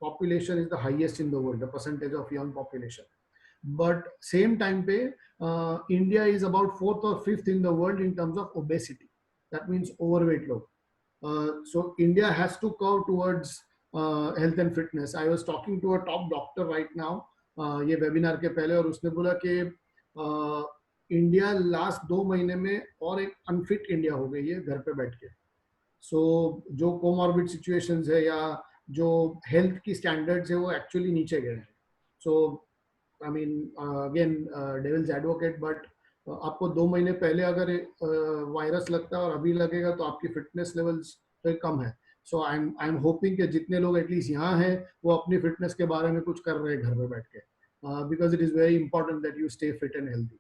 population is the highest in the world, the percentage of young population. But same time पे India is about 4th or 5th in the world in terms of obesity. That means overweight लोग. So India has to curve towards health and fitness. I was talking to a top doctor right now ये webinar के पहले, और उसने बोला कि India last 2 महीने में और एक अनफिट इंडिया हो गई है घर पे बैठ के. सो जो कोमॉर्बिड सिचुएशंस है या जो हेल्थ की स्टैंडर्ड्स है वो एक्चुअली नीचे गए हैं. So I mean again devil's advocate, but आपको 2 महीने पहले अगर वायरस लगता है और अभी लगेगा तो आपकी फिटनेस लेवल्स तो कम है. सो आई एम होपिंग कि जितने लोग एटलीस्ट यहाँ हैं वो अपनी फिटनेस के बारे में कुछ कर रहे हैं घर पे बैठ के, because it is very important that you stay fit and healthy.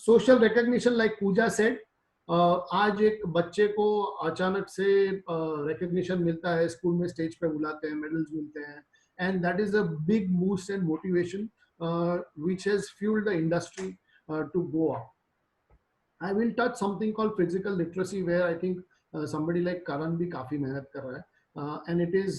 Social recognition like Pooja said, आज एक बच्चे को अचानक से रिकग्निशन मिलता है, स्कूल में स्टेज पे बुलाते हैं, मेडल्स मिलते हैं, and that is a big boost and motivation which has fuelled the industry to go up. I will touch something called physical literacy where I think somebody like Karan भी काफी मेहनत कर रहा है, and it is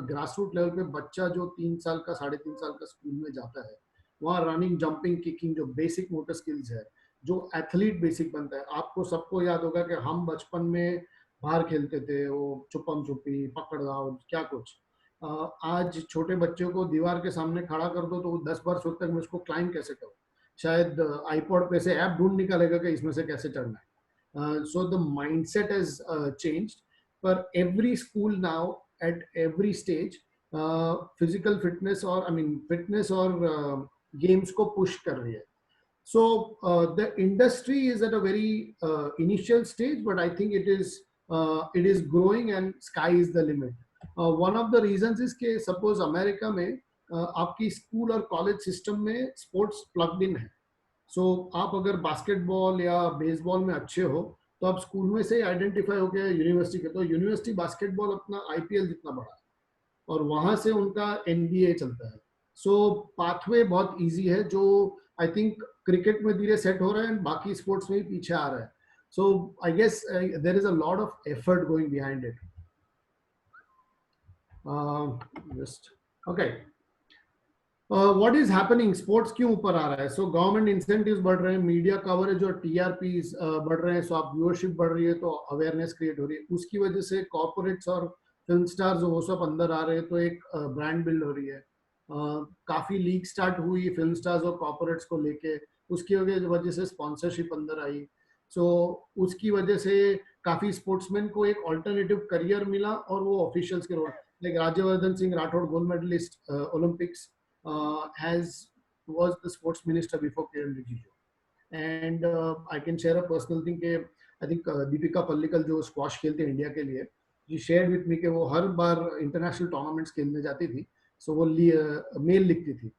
grassroots level पे बच्चा जो 3 साल का 3.5 साल का स्कूल में जाता है, वहाँ रनिंग, जंपिंग, किकिंग जो बेसिक मोटर स्किल्स है, जो एथलीट बेसिक बनता है. आपको सबको याद होगा कि हम बचपन में बाहर खेलते थे, वो छुपम छुपी, पकड़ दाव, क्या कुछ. आज छोटे बच्चों को दीवार के सामने खड़ा कर दो तो वो 10 बार सोचता है मैं उसको क्लाइंब कैसे करूँ. शायद आईपॉड पे से ऐप ढूंढ निकालेगा कि इसमें से कैसे चढ़ना है. So the mindset has changed. पर every school now at every stage physical fitness और आई मीन फिटनेस और गेम्स को पुश कर रही है. So the industry is at a very initial stage, but I think it is growing and sky is the limit. One of the reasons is कि suppose America में आपकी school और college system में sports plugged in है. सो आप अगर basketball या baseball में अच्छे हो तो आप स्कूल में से आइडेंटिफाई हो गया यूनिवर्सिटी के, तो यूनिवर्सिटी बास्केटबॉल अपना IPL जितना बड़ा है और वहां से उनका NBA चलता है. सो पाथवे बहुत इजी है जो आई थिंक क्रिकेट में धीरे सेट हो रहा है, बाकी स्पोर्ट्स में भी पीछे आ रहा है. So I guess there is a lot of effort going behind it. Just okay, what is happening, sports क्यों ऊपर आ रहा है? सो गवर्नमेंट इंसेंटिव्स बढ़ रहे हैं, मीडिया कवरेज और TRPs बढ़ रहे हैं, सो आप व्यूअरशिप बढ़ रही है तो अवेयरनेस क्रिएट हो रही है. उसकी वजह से कॉर्पोरेट्स और फिल्म स्टार्स वो सब अंदर आ रहे हैं, तो एक ब्रांड बिल्ड हो रही है. काफी लीग स्टार्ट हुई फिल्म स्टार्स और कॉर्पोरेट्स को लेके, उसकी वजह से स्पॉन्सरशिप अंदर आई. सो उसकी वजह से काफी स्पोर्ट्समैन को एक ऑल्टरनेटिव करियर मिला और वो ऑफिशियल्स के role, like Rajyavardhan Singh Rathore, gold medallist Olympics, was the sports minister before Kiran Rijiju. And I can share a personal thing कि I think दीपिका पल्लिकल जो स्क्वाश खेलते हैं इंडिया के लिए, she shared with me कि वो हर बार इंटरनेशनल टूर्नामेंट्स खेलने जाती थी. सो वो मेल लिखती थी,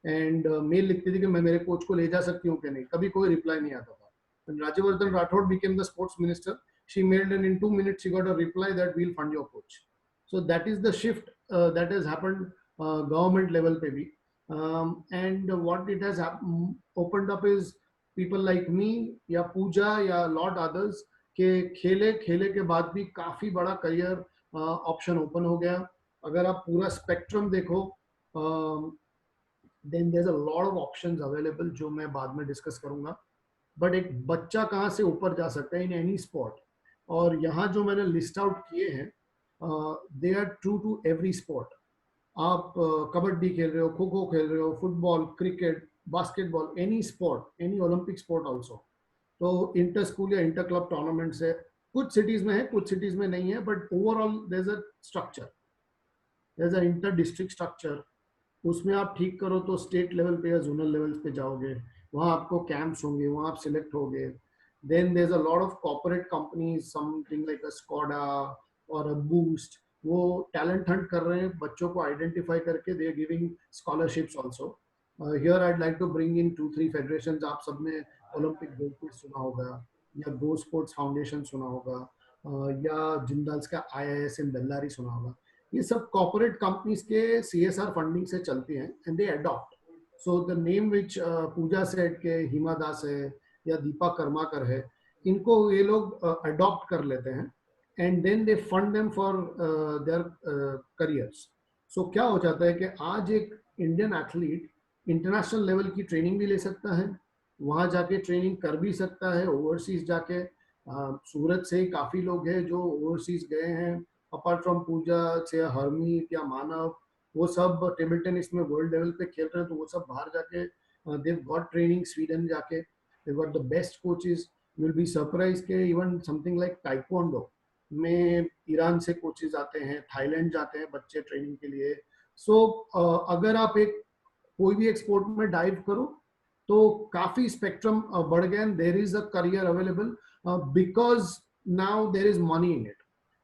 एंड मेल लिखती थी कि मैं मेरे कोच को ले जा सकती हूँ कि नहीं. कभी कोई रिप्लाई नहीं आता था. Rajyavardhan Rathore became the sports minister, she mailed and in 2 minutes she got a reply that we'll fund your coach. So that is the shift that has happened government level पे भी. And what it has opened up is people like me या पूजा या lot others के खेले के बाद भी काफी बड़ा करियर ऑप्शन ओपन हो गया. अगर आप पूरा स्पेक्ट्रम देखो, then there's a lot of options available जो मैं बाद में डिस्कस करूंगा. बट एक बच्चा कहाँ से ऊपर जा सकता है इन एनी स्पोर्ट, और यहाँ जो मैंने लिस्ट आउट किए हैं they are true to every sport. आप कबड्डी खेल रहे हो, खो खो खेल रहे हो, football, cricket, basketball, any sport, any Olympic sport also. तो इंटर स्कूल या इंटर क्लब टूर्नामेंट्स है, कुछ सिटीज में है, कुछ सिटीज में नहीं है, but overall there is a structure, there is a inter district structure. उसमें आप ठीक करो तो स्टेट लेवल पे या जोनल लेवल पे जाओगे, वहाँ आपको कैंप्स होंगे, वहाँ आप सिलेक्ट होगे. Then there is a lot of corporate companies, something like a Skoda और अ बूस्ट, वो टैलेंट हंट कर रहे हैं, बच्चों को आइडेंटिफाई करके they are giving scholarships also. Here I'd like to bring in 2-3 federations. आप सबने ओलंपिक गोल्ड सुना होगा, या गो स्पोर्ट्स फाउंडेशन सुना होगा, या जिंदाल्स का IIS इन बेल्लारी सुना होगा. ये सब कॉर्पोरेट कंपनीज के CSR फंडिंग से चलती हैं, and they adopt. So the name which Pooja said के हिमा दास है या दीपा कर्माकर है, इनको ये लोग अडॉप्ट कर लेते हैं, and then they fund them for their careers. So क्या हो जाता है कि आज एक इंडियन एथलीट इंटरनेशनल लेवल की ट्रेनिंग भी ले सकता है, वहाँ जाके ट्रेनिंग कर भी सकता है, ओवरसीज जाके. सूरत से काफ़ी लोग हैं जो ओवरसीज गए हैं, अपार्ट फ्रॉम पूजा से हरमीत या मानव, वो सब टेबल टेनिस में वर्ल्ड लेवल पे खेल रहे हैं, तो वो सब बाहर जाके देव गॉट ट्रेनिंग. स्वीडन जाके they got the best coaches. You will be surprise के इवन समथिंग लाइक टाइक्वांडो में ईरान से कोचेस आते हैं, थाईलैंड जाते हैं बच्चे ट्रेनिंग के लिए. सो अगर आप एक कोई भी एक स्पोर्ट में डाइव करो तो काफी स्पेक्ट्रम बढ़ गया, and there is a career available because now there is money in it.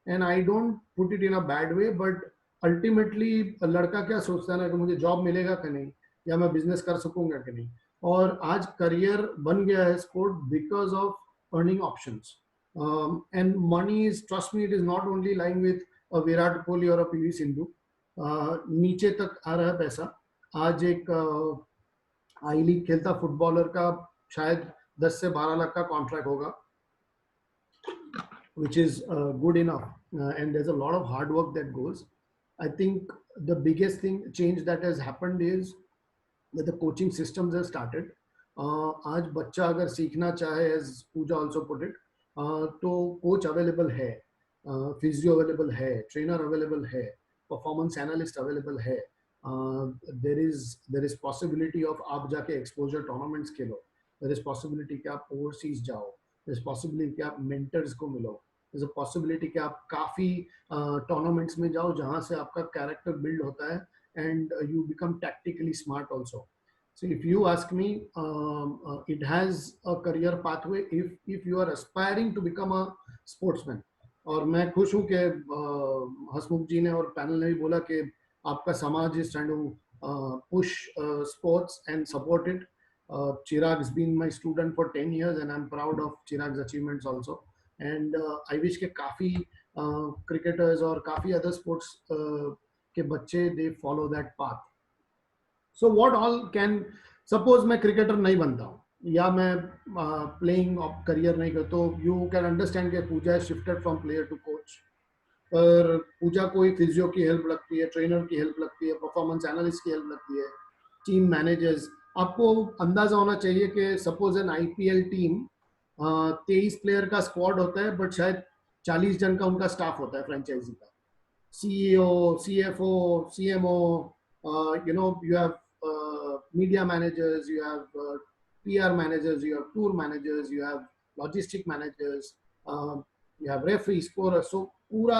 And I don't put it in a bad way, but ultimately लड़का क्या सोचता है ना कि मुझे जॉब मिलेगा कि नहीं, या मैं बिजनेस कर सकूंगा कि नहीं. और आज करियर बन गया है sport because of earning options. And money is, trust me, it is not only lying with a Virat Kohli और अ PV सिंधु. नीचे तक आ रहा है पैसा. आज एक आई लीग खेलता फुटबॉलर का शायद 10 से 12 लाख का कॉन्ट्रैक्ट होगा, which is good enough, and there's a lot of hard work that goes. I think the biggest change that has happened is that the coaching systems have started. आज बच्चा अगर सीखना चाहे, as Pooja also put it, तो coach available है, physio available है, trainer available है, performance analyst available है. there is possibility of आप जाके exposure tournaments Khelo, there is possibility कि आप ओवरसीज जाओ, there is possibility कि आप मेंटर्स को मिलो, there is a possibility कि आप काफी टूर्नामेंट्स में जाओ जहां से आपका कैरेक्टर बिल्ड होता है, and you become tactically smart also. So if you ask me, it has a career pathway if you are aspiring to become a sportsman. और मैं खुश हूँ कि हसमुख जी ने और पैनल ने भी बोला कि आपका समाज is trying to push sports and support it. Chirag has been my student for 10 years and I'm proud of Chirag's achievements also. And I wish के काफी cricketers और काफी other sports के बच्चे they follow that path. So what all can, suppose मैं cricketer नहीं बनता हूँ या मैं playing career नहीं करता, तो you can understand कि पूजा has shifted from player to coach. पर पूजा कोई फिजियो की हेल्प लगती है, ट्रेनर की हेल्प लगती है, परफॉर्मेंस एनालिस्ट की हेल्प लगती है, टीम मैनेजर्स. आपको अंदाजा होना चाहिए कि suppose an IPL team 23 player का स्क्वाड होता है, बट शायद 40 जन का उनका स्टाफ होता है फ्रेंचाइजी का. CEO, CFO, CMO, you have media managers, you have PR managers, you have tour managers, you have logistic managers, you have referee, scorer. So पूरा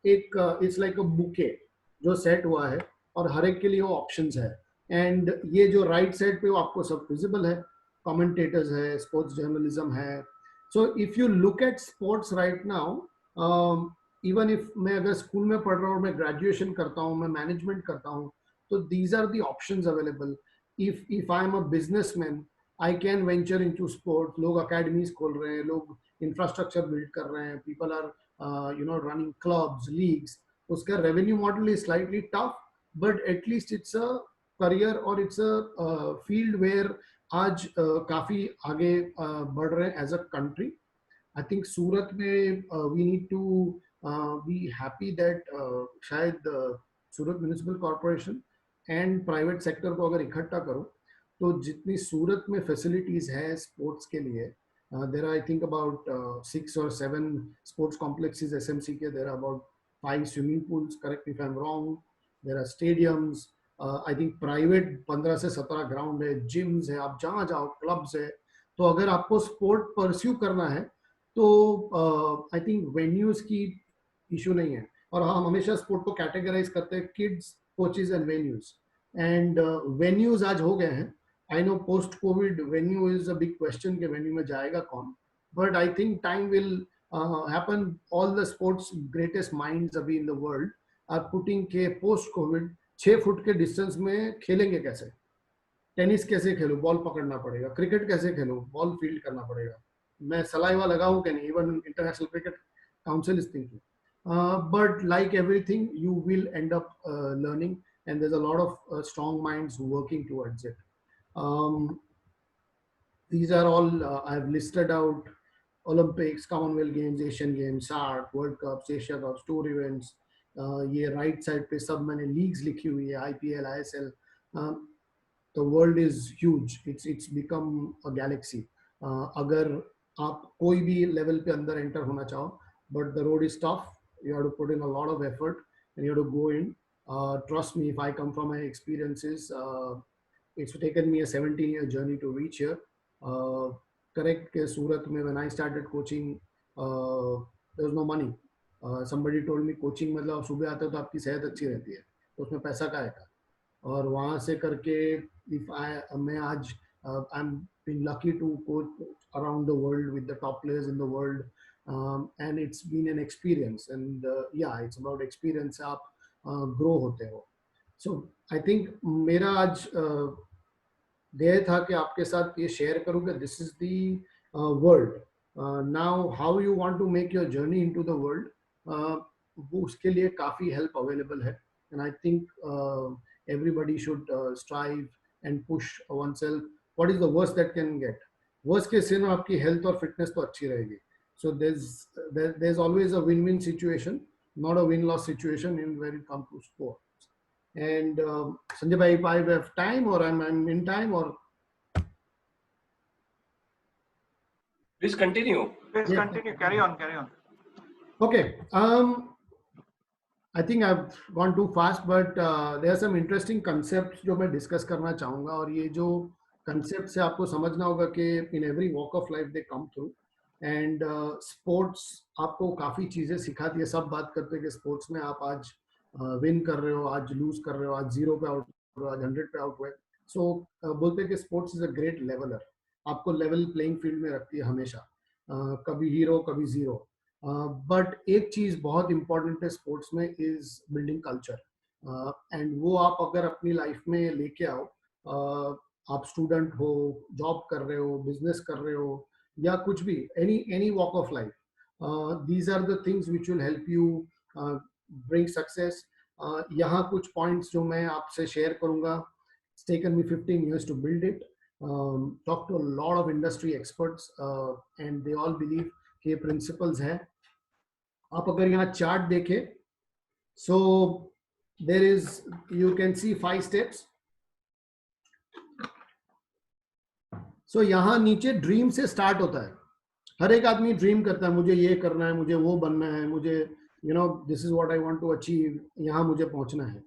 एक इट्स लाइक अ बुके जो सेट हुआ है, और हर एक के लिए वो ऑप्शंस है. एंड ये जो राइट साइड पे वो आपको सब विजिबल है, कमेंटेटर्स है, स्पोर्ट्स जर्नलिज्म है. So if you look at sports right now, even if मैं अगर स्कूल में पढ़ रहा हूँ, मैं ग्रेजुएशन करता हूँ, मैं मैनेजमेंट करता हूँ, तो these are the options available. If I am a businessman, I can venture into sports. लोग अकेडमीज खोल रहे हैं, लोग इंफ्रास्ट्रक्चर बिल्ड कर रहे हैं, people are running clubs, leagues. उसका revenue model is slightly tough, but at least it's a career or it's a field where आज काफी आगे बढ़ रहे हैं as a country. I think सूरत में we need to be happy that शायद Surat municipal corporation and private sector को अगर इकट्ठा करो, तो जितनी सूरत में फैसिलिटीज है स्पोर्ट्स के लिए, there are I think about 6 or 7 sports complexes SMC के. There are about 5 swimming pools, correct me if I'm wrong. There are stadiums, I think private 15 से 17 ग्राउंड है, gyms है, आप जहाँ जाओ क्लब्स है. तो अगर आपको स्पोर्ट परस्यू करना है तो आई थिंक वेन्यूज की इशू नहीं है. और हम हमेशा स्पोर्ट को कैटेगराइज करते हैं kids, coaches and venues. And venues आज हो गए हैं. I know post-COVID venue is a big question कि venue में जाएगा कौन, but I think time will happen. All the sports greatest minds अभी in the world are putting के post-COVID 6 फुट के distance में खेलेंगे कैसे. टेनिस कैसे खेलूं, बॉल पकड़ना पड़ेगा, क्रिकेट कैसे खेलूं, बॉल फील्ड करना पड़ेगा, मैं सलाइवा लगाऊं कि नहीं, even international cricket council is thinking. But like everything, you will end up learning, and there's a lot of strong minds working towards it. These are all I've listed out: Olympics, Commonwealth Games, Asian Games, SARC, World Cups, Asia Cups, tour events. ये right side पे सब मैंने leagues लिखी हुई है, IPL, ISL. The world is huge. It's become a galaxy. अगर आप कोई भी लेवल पे अंदर एंटर होना चाहो, but the road is tough. You have to put in a lot of effort, and you have to go in. Trust me, if I come from my experiences, it's taken me a 17-year journey to reach here. Correct ke Surat mein, when I started coaching, there was no money. Somebody told me coaching मतलब आप सुबह आते हो तो आपकी सेहत अच्छी रहती है, तो उसमें पैसा क्या है? और वहाँ से करके मैं आज I'm been lucky to coach around the world with the top players in the world, and it's been an experience, and yeah, it's about experience. आप grow होते हो. So I think मेरा आज ध्येय था कि आपके साथ ये शेयर करूँ कि this is the world. Now how you want to make your journey into the world, वो उसके लिए काफ़ी help available है, and I think everybody should strive and push oneself. What is the worst that can get? Worst case scenario, आपकी health और fitness तो अच्छी रहेगी. So there's always a win-win situation, not a win-loss situation in when it comes to sport. And Sanjay bhai, if I have time or I'm in time, or please continue. Please Yeah. continue. Carry on. okay. I think I've gone too fast, but there are some interesting concepts जो मैं discuss करना चाहूँगा, और ये जो concepts है आपको समझना होगा कि in every walk of life they come through, and sports आपको काफ़ी चीज़ें सिखाती है. सब बात करते हैं कि sports में आप आज win कर रहे हो, आज lose कर रहे हो, आज 0 पे out हो, आज 100 पे out हुए. So बोलते हैं कि sports is a great leveler. आपको level playing field में रखती है हमेशा, कभी hero कभी zero. बट एक चीज बहुत इंपॉर्टेंट है स्पोर्ट्स में, इज बिल्डिंग कल्चर, एंड वो आप अगर अपनी लाइफ में लेके आओ, आप स्टूडेंट हो, जॉब कर रहे हो, बिजनेस कर रहे हो, या कुछ भी, any walk of life, these are the things which will help you bring success. यहाँ कुछ पॉइंट्स जो मैं आपसे शेयर करूंगा. It's taken me 15 years to build it. Talk to a lot of industry experts, and they all believe कि ये principles हैं. आप अगर यहाँ चार्ट देखें, so there is, you can see 5 steps. सो यहाँ नीचे ड्रीम से स्टार्ट होता है. हर एक आदमी ड्रीम करता है, मुझे ये करना है, मुझे वो बनना है, मुझे you know this is what I want to achieve, यहाँ मुझे पहुंचना है.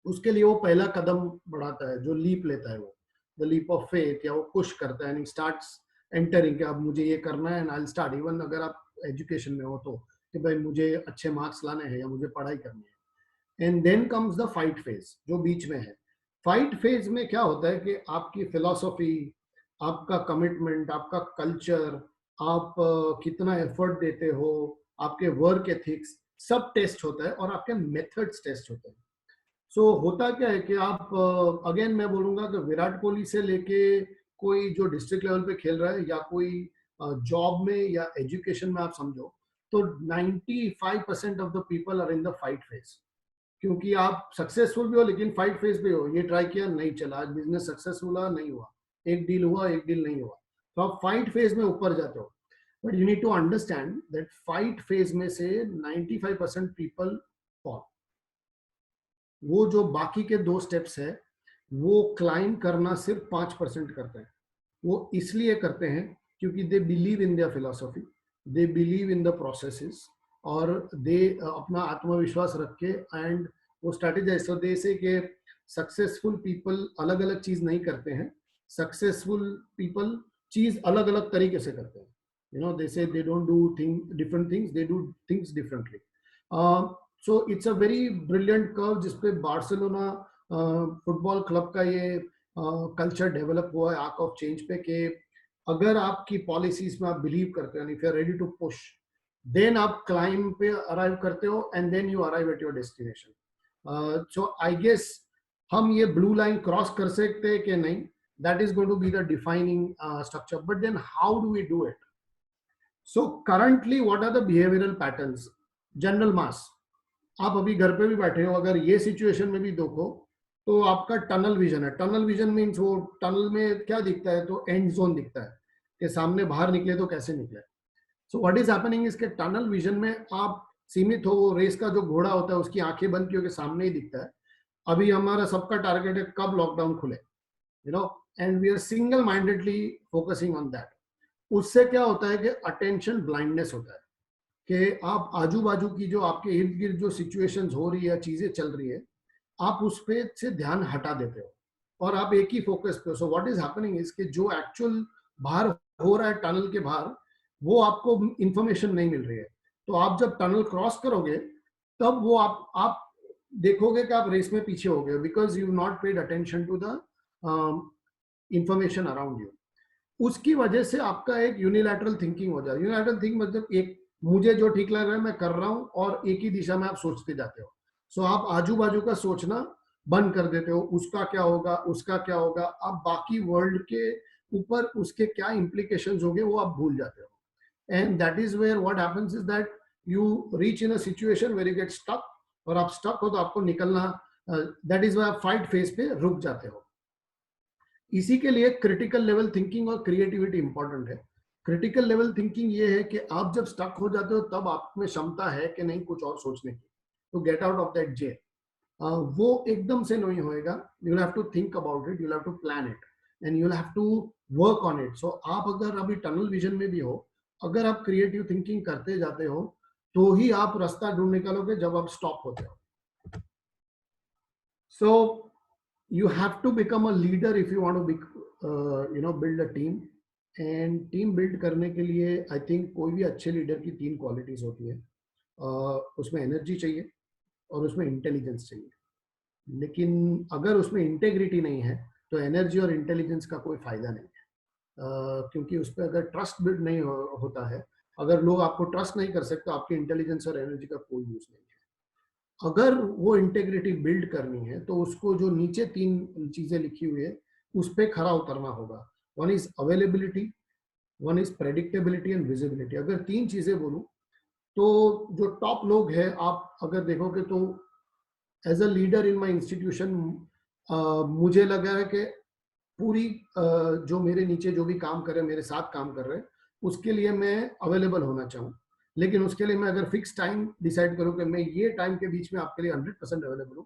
उसके लिए वो पहला कदम बढ़ाता है, जो लीप लेता है, वो द लीप ऑफ फेथ, या वो पुश करता है, एंड स्टार्ट्स एंटरिंग कि अब मुझे ये करना है, and I will start. Even अगर आप एजुकेशन में हो तो, कि भाई मुझे अच्छे मार्क्स लाने हैं या मुझे पढ़ाई करनी है. And then comes the fight phase, जो बीच में है. फाइट फेज में क्या होता है कि आपकी फिलॉसफी, आपका कमिटमेंट, आपका कल्चर, आप कितना एफर्ट देते हो, आपके वर्क एथिक्स, सब टेस्ट होता है, और आपके मेथड्स टेस्ट होते हैं. सो होता क्या है कि आप, अगेन मैं बोलूंगा कि विराट कोहली से लेके कोई जो डिस्ट्रिक्ट लेवल पे खेल रहा है, या कोई जॉब में या एजुकेशन में आप समझो, तो 95% of the people are in the fight phase. क्योंकि आप सक्सेसफुल भी हो लेकिन फाइट फेज पे हो. ये ट्राई किया, नहीं चला, आज बिजनेस सक्सेसफुल हुआ, नहीं हुआ, एक डील हुआ, एक डील नहीं हुआ, तो आप फाइट फेज में ऊपर जाते हो. But you need to understand that fight phase में से 95% पीपल फॉल. वो जो बाकी के 2 स्टेप्स है, वो क्लाइम करना सिर्फ 5% करते हैं. वो इसलिए करते हैं क्योंकि they believe in their philosophy, they believe in the processes, और दे अपना आत्मविश्वास रख के, एंड वो स्ट्रैटेजाइज. तो दे से कि सक्सेसफुल पीपल अलग अलग चीज नहीं करते हैं, सक्सेसफुल पीपल चीज अलग अलग तरीके से करते हैं. यू नो, दे से they don't do different things, they do things differently. So it's a very brilliant curve, जिसपे बार्सिलोना फुटबॉल क्लब का ये कल्चर डेवलप हुआ है, आर्क ऑफ चेंज पे, कि अगर आपकी पॉलिसीज में आप बिलीव करते हो, if you are ready to push, then आप क्लाइम पे अराइव करते हो, and then you arrive at your destination. So I guess हम ये ब्लू लाइन क्रॉस कर सकते हैं कि नहीं, that is going to be the defining structure. But then how do we do it? So currently what are the behavioral patterns? General mass, आप अभी घर पे भी बैठे हो, अगर ये सिचुएशन में भी देखो तो आपका टनल विजन है. टनल विजन मीन्स वो टनल में क्या दिखता है, तो एंड जोन दिखता है कि सामने बाहर निकले तो कैसे निकले. So what is happening is के टनल विजन में आप सीमित हो. वो रेस का जो घोड़ा होता है उसकी आंखें बंद की होकर सामने ही दिखता है. अभी हमारा सबका टारगेट है कब लॉकडाउन खुले, you know, and we are single mindedly focusing on that. उससे क्या होता है कि अटेंशन ब्लाइंडनेस होता है कि आप आजू बाजू की जो आपके इर्द गिर्द जो सिचुएशंस हो रही है, चीजें चल रही है, आप उस पे से ध्यान हटा देते हो और आप एक ही फोकस पे हो. So what is happening is कि जो एक्चुअल बाहर हो रहा है टनल के बाहर, वो आपको इंफॉर्मेशन नहीं मिल रही है. तो आप जब टनल क्रॉस करोगे तब वो आप देखोगे कि आप रेस में पीछे हो गए, because you not paid attention to the information around you. उसकी वजह से आपका एक यूनिलैटरल थिंकिंग हो जाए. यूनिलैटरल थिंकिंग मतलब एक मुझे जो ठीक लग रहा है मैं कर रहा हूं और एक ही दिशा में आप सोचते जाते हो. सो आप आजू बाजू का सोचना बंद कर देते हो, उसका क्या होगा, उसका क्या होगा. आप बाकी वर्ल्ड के ऊपर उसके क्या इंप्लीकेशंस होंगे वो आप भूल जाते हो. And that is where what happens is that you reach in a situation where you get stuck. और आप स्टक हो तो आपको निकलना, दैट इज वाई आप फाइट फेज पे रुक जाते हो. इसी के लिए क्रिटिकल लेवल थिंकिंग और क्रिएटिविटी इंपॉर्टेंट है. क्रिटिकल लेवल थिंकिंग ये है कि आप जब स्टक हो जाते हो तब आप में क्षमता है कि नहीं कुछ और सोचने की, to get out of that jail. वो एकदम से नहीं होएगा. you'll have to think about it, you'll have to plan it and you'll have to work on it. So आप अगर अभी टनल विजन में भी हो, अगर आप क्रिएटिव थिंकिंग करते जाते हो तो ही आप रास्ता ढूंढ निकालोगे जब आप स्टॉप होते हो. So you have to become a leader if you want to be, build a team. And team build करने के लिए आई थिंक कोई भी अच्छे लीडर की 3 क्वालिटीज होती है. उसमें एनर्जी चाहिए और उसमें इंटेलिजेंस चाहिए. लेकिन अगर उसमें इंटेग्रिटी नहीं है तो एनर्जी और इंटेलिजेंस का कोई फायदा नहीं है. क्योंकि उस पर अगर ट्रस्ट बिल्ड नहीं होता है, अगर लोग आपको ट्रस्ट नहीं कर सकते, आपके इंटेलिजेंस और एनर्जी का कोई यूज नहीं है. अगर वो इंटेग्रिटी बिल्ड करनी है तो उसको जो नीचे 3 चीजें लिखी हुई है उस पर खरा उतरना होगा. One is availability, one is predictability and visibility. अगर 3 चीजें बोलूं तो जो टॉप लोग हैं आप अगर देखोगे तो as a leader in my institution मुझे लगा है कि पूरी जो मेरे नीचे जो भी काम कर रहे हैं, मेरे साथ काम कर रहे हैं, उसके लिए मैं अवेलेबल होना चाहूँ. लेकिन उसके लिए मैं अगर फिक्स टाइम डिसाइड करूँ कि मैं ये टाइम के बीच में आपके लिए 100% अवेलेबल हूँ,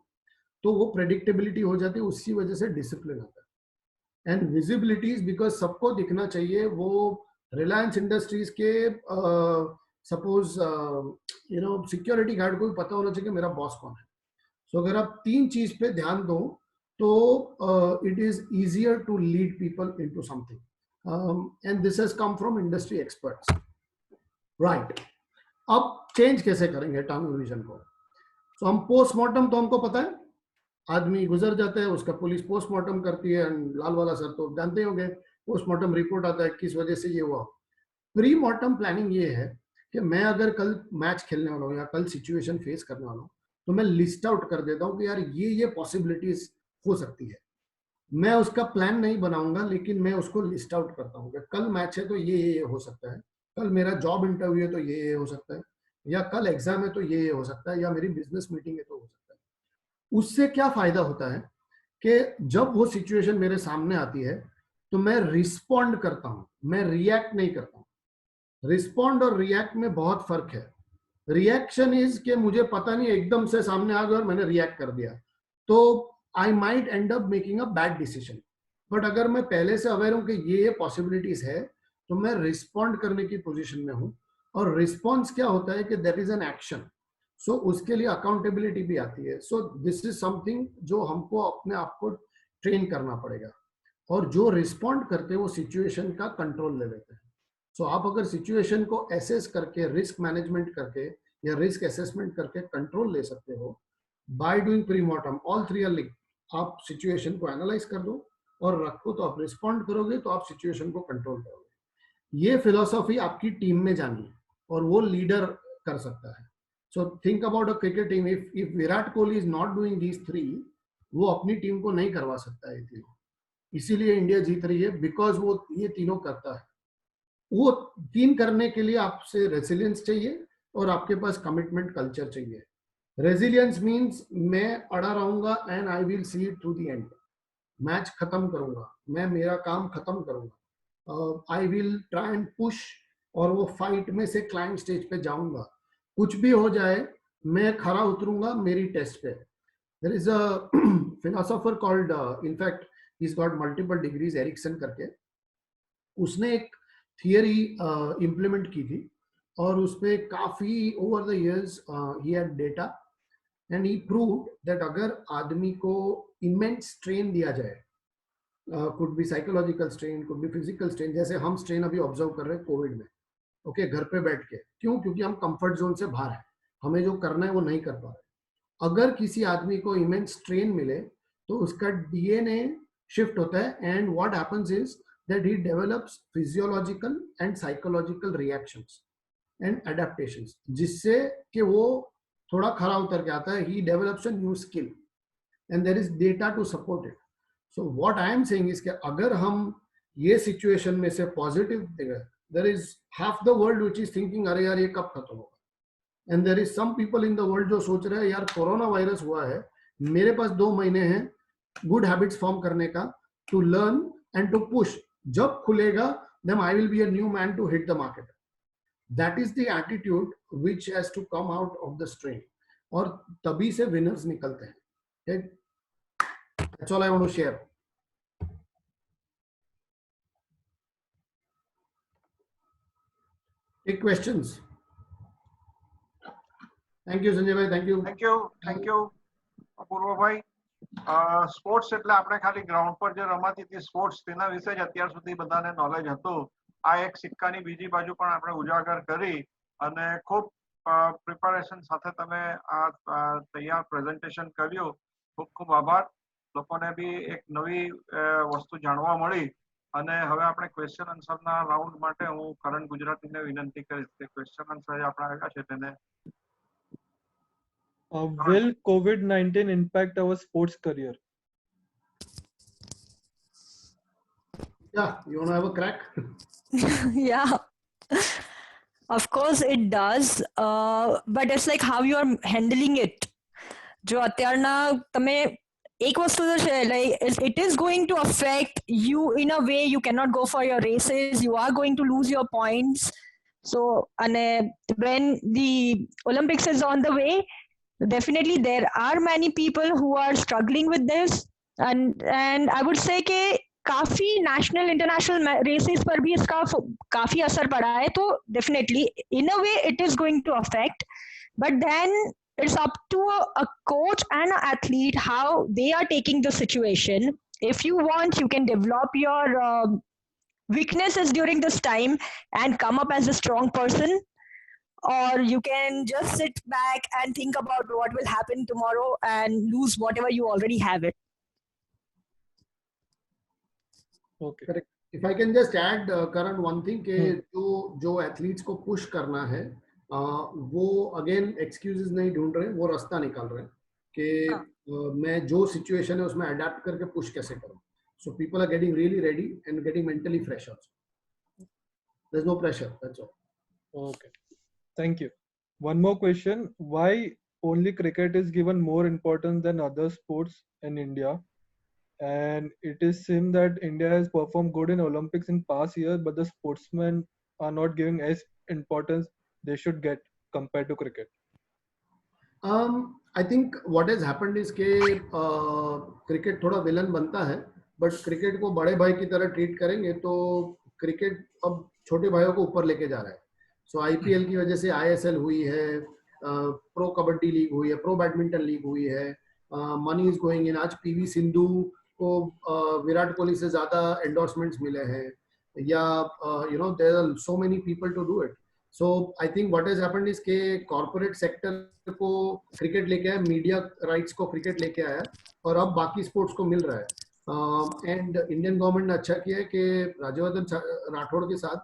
तो वो प्रेडिक्टेबिलिटी हो जाती है. उसी वजह से डिसिप्लिन आता है. एंड विजिबिलिटी इज बिकॉज सबको दिखना चाहिए. वो रिलायंस इंडस्ट्रीज के सपोज सिक्योरिटी गार्ड को भी पता होना चाहिए कि मेरा बॉस कौन है. सो अगर आप 3 चीज पे ध्यान दो तो it is easier to lead people into something. And this has come from industry experts. Right, अब चेंज कैसे करेंगे टनल विजन को? सो हम पोस्टमार्टम तो हमको पता है, आदमी गुजर जाता है, उसका पुलिस पोस्टमार्टम करती है. लाल वाला सर तो जानते होंगे, पोस्टमार्टम रिपोर्ट आता है किस वजह से ये हुआ. प्री मॉर्टम प्लानिंग ये है कि मैं अगर कल मैच खेलने वाला हूँ या कल सिचुएशन फेस करने वाला हूँ तो मैं लिस्ट आउट कर देता हूँ कि यार ये पॉसिबिलिटीज हो सकती है. मैं उसका प्लान नहीं बनाऊंगा लेकिन मैं उसको लिस्ट आउट करता हूँ कि कल मैच है तो ये हो सकता है, कल मेरा जॉब इंटरव्यू है तो ये हो सकता है, या कल एग्जाम है तो ये हो सकता है, या मेरी बिजनेस मीटिंग है तो हो सकता है. उससे क्या फायदा होता है कि जब वो सिचुएशन मेरे सामने आती है तो मैं रिस्पॉन्ड करता हूं, मैं रिएक्ट नहीं करता हूं. रिस्पॉन्ड और रिएक्ट में बहुत फर्क है. रिएक्शन इज कि मुझे पता नहीं, एकदम से सामने आ गया और मैंने रिएक्ट कर दिया, तो I might and up making a bad decision. But अगर मैं पहले से अवेयर हूं कि ये पॉसिबिलिटीज है तो मैं रिस्पॉन्ड करने की पोजीशन में हूं. और रिस्पॉन्स क्या होता है कि दैट इज एन एक्शन. सो उसके लिए अकाउंटेबिलिटी भी आती है. सो दिस इज समथिंग जो हमको अपने आप को ट्रेन करना पड़ेगा. और जो रिस्पॉन्ड करते हैं वो सिचुएशन का कंट्रोल ले लेते हैं. सो आप अगर सिचुएशन को एसेस करके, रिस्क मैनेजमेंट करके या रिस्क असेसमेंट करके कंट्रोल ले सकते हो by doing pre mortem, all 3 are linked. आप सिचुएशन को एनालाइज कर दो और रखो तो आप रिस्पॉन्ड करोगे, तो आप सिचुएशन को कंट्रोल करोगे. ये फिलॉसफी आपकी टीम में जानी है और वो लीडर कर सकता है. So think about a cricket team. If Virat Kohli is not doing these 3, वो अपनी टीम को नहीं करवा सकता ये तीनों, इसीलिए इंडिया जीत रही है, बिकॉज वो ये तीनों करता है। वो तीन करने के लिए आपसे रेसिलियंस चाहिए और आपके पास कमिटमेंट कल्चर चाहिए। रेसिलियंस मीन्स मैं अड़ा रहूंगा and I will see it through the end, match खत्म करूंगा, मैं मेरा काम खत्म करूंगा, I will try and push, और वो फाइट में से क्लाइंट स्टेज पे जाऊंगा, कुछ भी हो जाए मैं खरा उतरूंगा मेरी टेस्ट पे। There is a philosopher called, in fact he has got multiple degrees, Erickson करके, उसने एक थियरी इम्प्लीमेंट की थी और उसपे काफी over the years he had data and he proved that अगर आदमी को इमेंस स्ट्रेन दिया जाए, could be psychological strain, could be physical strain, जैसे हम स्ट्रेन अभी ऑब्जर्व कर रहे हैं कोविड में, ओके, घर पे बैठ के, क्यों? क्योंकि हम कंफर्ट जोन से बाहर है, हमें जो करना है वो नहीं कर पा रहे। अगर किसी आदमी को इमेंस स्ट्रेन मिले तो उसका डीएनए शिफ्ट होता है and what happens is that he develops physiological and psychological reactions and adaptations, जिससे कि वो थोड़ा खरा उतर के आता है, he develops a new skill and there is data to support it. So what I am saying is कि अगर हम ये सिचुएशन में से पॉजिटिव देखें, there is half the world which is thinking अरे यार ये कब खत्म होगा, and there is some people in the world जो सोच रहे हैं यार कोरोना वायरस हुआ है, मेरे पास 2 महीने हैं गुड हैबिट्स फॉर्म करने का, to learn and to push, जब खुलेगा then I will be a new man to hit the market. That is the attitude which has to come out of the strain, और तभी से winners निकलते हैं। That's all I want to share. Take questions. Thank you Sanjay भाई, thank you Apurvabhai. Sports એટલે આપણે ખાલી ground પર જે રમાતી હતી સ્પોર્ટ્સ તેના વિશે જ અત્યાર સુધી બધાને નોલેજ હતું। આ એક સિક્કાની બીજી બાજુ પણ આપણે ઉજાગર કરી અને ખૂબ પ્રિપેરેશન સાથે તમે આ તૈયાર પ્રેઝન્ટેશન કર્યું। ખૂબ ખૂબ આભાર। લોકોને બી એક નવી વસ્તુ જાણવા મળી અને હવે આપણે ક્વેશ્ચન આન્સરના રાઉન્ડ માટે હું કરણ ગુજરાતીને વિનંતી કરીશ કે ક્વેશ્ચન આન્સર જે આપણે આવ્યા છે તેને will COVID-19 impact our sports career? Yeah, you want to have a crack? Yeah, of course it does, but it's like how you are handling it. जो અત્યારના તમે એક વસ્તુ તો છે, like it is going to affect you in a way you cannot go for your races, you are going to lose your points. So and when the Olympics is on the way, definitely there are many people who are struggling with this, and I would say कि काफी national international races पर भी इसका काफी असर पड़ा है। तो definitely in a way it is going to affect, but then it's up to a coach and an athlete how they are taking the situation. If you want, you can develop your weaknesses during this time and come up as a strong person, or you can just sit back and think about what will happen tomorrow and lose whatever you already have it. Okay. Correct. If I can just add, Karan, one thing कि जो athletes को push करना है, वो again excuses नहीं ढूंढ रहे, वो रास्ता निकाल रहे हैं कि मैं जो सिचुएशन है उसमें अडेप्ट करके पुश कैसे करूं। So people are getting really ready and getting mentally fresh also. There's no pressure, that's all. Okay. Thank you. One more question. Why only cricket is given more importance than other sports in India? And it is seen that India has performed good in Olympics in past years, but the sportsmen are not giving as importance they should get compared to cricket. I think what has happened is कि cricket थोड़ा villain बनता है, but cricket को बड़े भाई की तरह treat करेंगे तो क्रिकेट अब छोटे भाइयों को ऊपर लेके जा रहा है। सो आईपीएल की वजह से आईएसएल हुई है, प्रो कबड्डी लीग हुई है, प्रो बैडमिंटन लीग हुई है, मनी इज गोइंग इन। आज पीवी सिंधु को विराट कोहली से ज्यादा एंडोर्समेंट्स मिले हैं, या you know there are so many people to do it. So I think what has happened is के कॉर्पोरेट सेक्टर को क्रिकेट लेके आया, मीडिया राइट्स को क्रिकेट लेके आया, और अब बाकी स्पोर्ट्स को मिल रहा है। एंड इंडियन गवर्नमेंट ने अच्छा किया है कि राज्यवर्धन राठौड़ के साथ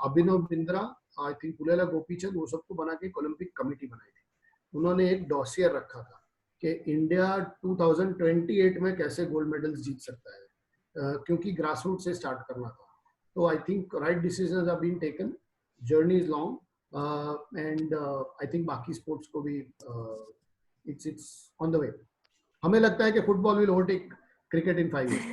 अभिनव बिंद्रा, आई थिंक पुलेला गोपीचंद, वो सबको बना के एक ओलंपिक कमेटी बनाई थी। उन्होंने एक डॉसियर रखा था कि इंडिया 2028 में कैसे गोल्ड मेडल्स जीत सकता है, क्योंकि ग्रास रूट से स्टार्ट करना था. तो I think right decisions are being taken. Journey is long and I think बाकी स्पोर्ट्स को भी इट्स ऑन द वे. हमें लगता है कि football will overtake cricket in 5 years.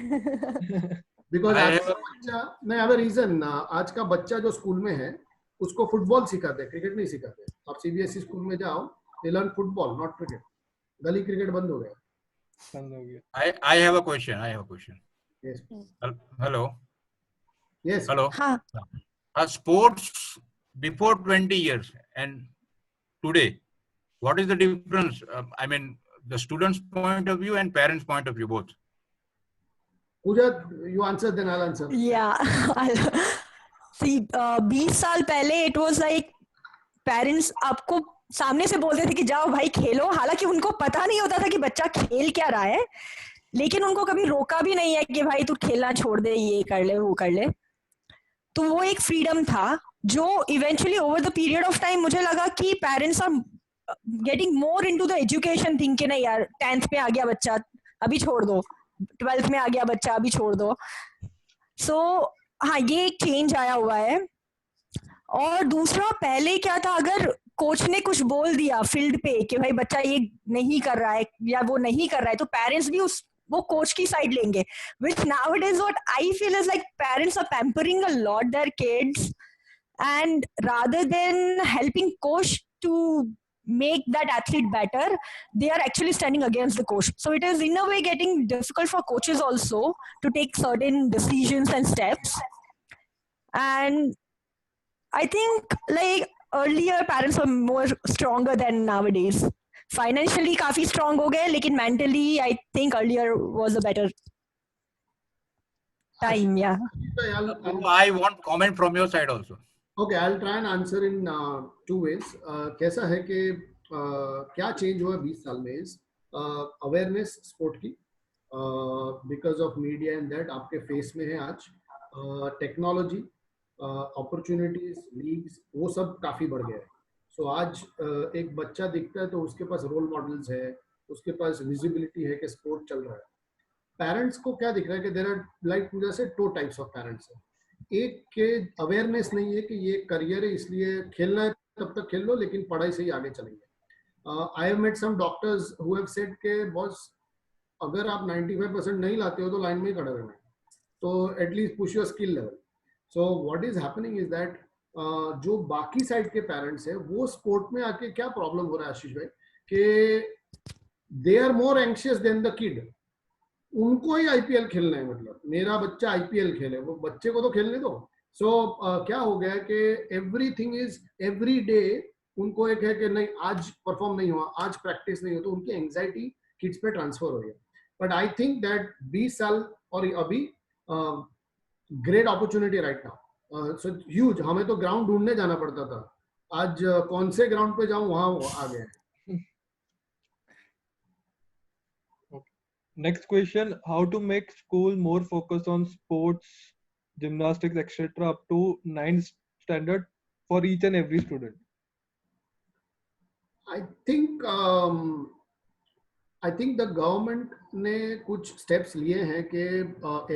Because आज का बच्चा, मैं हैव अ रीजन, आज का बच्चा जो स्कूल में है उसको फुटबॉल सिखाते हैं, क्रिकेट नहीं सिखाते. आप सीबीएसई स्कूल में जाओ, they learn football not cricket. गली क्रिकेट बंद हो गया. I have a question. Yes. Hello. Yes. Hello. Sports before 20 years and today, what is the difference? I mean, the student's point of view and parents' point of view, both. Pooja, you answer, then I'll answer. Yeah. See, 20 साल पहले it was like parents आपको सामने से बोलते थे कि जाओ भाई खेलो, हालांकि उनको पता नहीं होता था कि बच्चा खेल क्या रहा है, लेकिन उनको कभी रोका भी नहीं है कि भाई तू खेलना छोड़ दे, ये कर ले वो कर ले. तो वो एक फ्रीडम था जो eventually over the period of time मुझे लगा कि parents are getting more into the education thing कि नहीं यार 10th में आ गया बच्चा अभी छोड़ दो, 12th में आ गया बच्चा अभी छोड़ दो. सो हाँ, ये एक चेंज आया हुआ है. और दूसरा, पहले क्या था, अगर कोच ने कुछ बोल दिया फील्ड पे कि भाई बच्चा ये नहीं कर रहा है या वो नहीं कर रहा है, तो पेरेंट्स भी वो कोच की साइड लेंगे. Which nowadays what I feel is like parents are pampering a lot their kids, and rather than helping coach to make that athlete better, they are actually standing against the coach. So it is in a way getting difficult for coaches also to take certain decisions and steps. And I think like earlier parents were more stronger than nowadays. Financially काफी strong हो गए, लेकिन mentally I think earlier was a better time. Yeah. I want comment from your side also. Okay, I'll try and answer in 2 ways. कैसा है कि क्या change हुआ 20 साल में इज अवेयरनेस स्पोर्ट की, because of media and that आपके face में है आज. टेक्नोलॉजी, अपॉर्चुनिटीज, लीग्स, वो सब काफी बढ़ गया है. सो आज एक बच्चा दिखता है तो उसके पास रोल मॉडल्स है, उसके पास विजिबिलिटी है कि स्पोर्ट चल रहा है. पेरेंट्स को क्या दिख रहा है कि देयर आर लाइक पूजा से 2 टाइप्स ऑफ पेरेंट्स है. एक के अवेयरनेस नहीं है कि ये करियर है इसलिए खेलना है तब तक खेल लो, लेकिन पढ़ाई से ही आगे चलेंगे. I have met some doctors who have said के बॉस अगर आप 95% नहीं लाते हो तो लाइन में ही खड़े रहना है, तो at least push your skill level. So what is happening is that जो बाकी साइड के पेरेंट्स है वो स्पोर्ट में आके क्या प्रॉब्लम हो रहा है आशीष भाई, कि they are more anxious than the kid. उनको ही आईपीएल खेलना है, मतलब मेरा बच्चा आईपीएल खेले, वो बच्चे को तो खेलने दो. सो क्या हो गया कि एवरीथिंग इज एवरी डे. उनको एक है कि नहीं आज परफॉर्म नहीं हुआ, आज प्रैक्टिस नहीं हो, तो उनकी एंजाइटी किड्स पे ट्रांसफर हो गया. बट आई थिंक दैट 20 साल और अभी great opportunity right now. So huge. हमें तो ग्राउंड ढूंढने जाना पड़ता था, आज कौन से ग्राउंड पे जाऊं वहां वो आ गए. Next question: how to make school more focused on sports, gymnastics, etc. up to 9th standard for each and every student? I think the government ने कुछ steps लिए हैं कि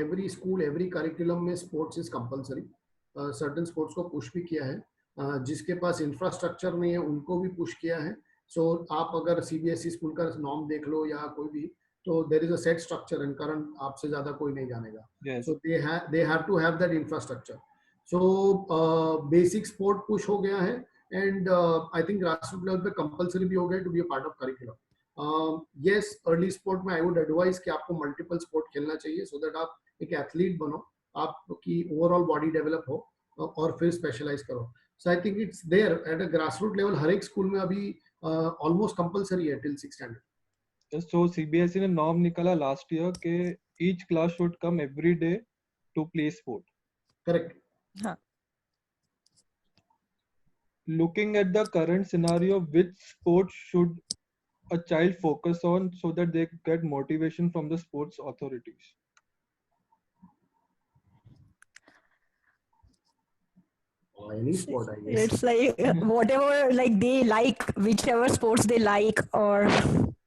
every school, every curriculum में sports is compulsory. Certain sports को push भी किया है. जिसके पास infrastructure नहीं है उनको भी push किया है. So आप अगर CBSE स्कूल का norm देख लो या कोई भी, तो there is a set structure and current आपसे ज्यादा कोई नहीं जानेगा. Yes. So they have to have that infrastructure. So basic sport push हो गया है, and I think grassroots level पे compulsory भी हो गया to be a part of curriculum. Yes, early sport में I would advise कि आपको multiple sport खेलना चाहिए so that आप एक athlete बनो, आपकी overall body develop हो और फिर specialize करो. So I think it's there at a grassroots level. हर एक स्कूल में अभी almost compulsory है till 6th standard. So CBSE ने norm निकाला last year कि each class should come every day to play sport. Correct. हाँ. Looking at the current scenario, which sport should a child focus on so that they get motivation from the sports authorities? Any sport, I guess. It's like whatever like they like, whichever sports they like, or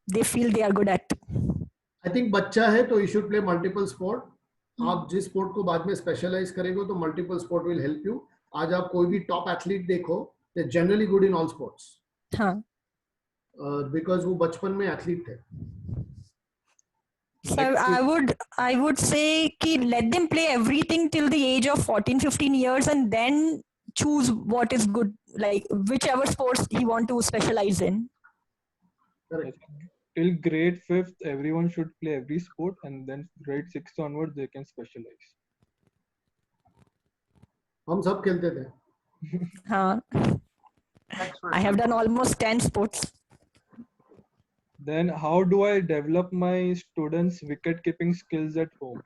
they feel they are good at. I think बच्चा है तो you should play multiple sport. आप जिस sport को बाद में specialize करेंगे तो multiple sport will help you. आज आप कोई भी top athlete देखो, they're generally good in all sports. हाँ. Because वो बचपन में athlete थे. So I would say कि let them play everything till the age of 14-15 years and then choose what is good, like whichever sports he want to specialize in. Correct. Till grade 5th, everyone should play every sport, and then grade 6th onwards they can specialize. हम सब खेलते थे. हाँ. I have done almost 10 sports. Then how do I develop my students' wicket keeping skills at home?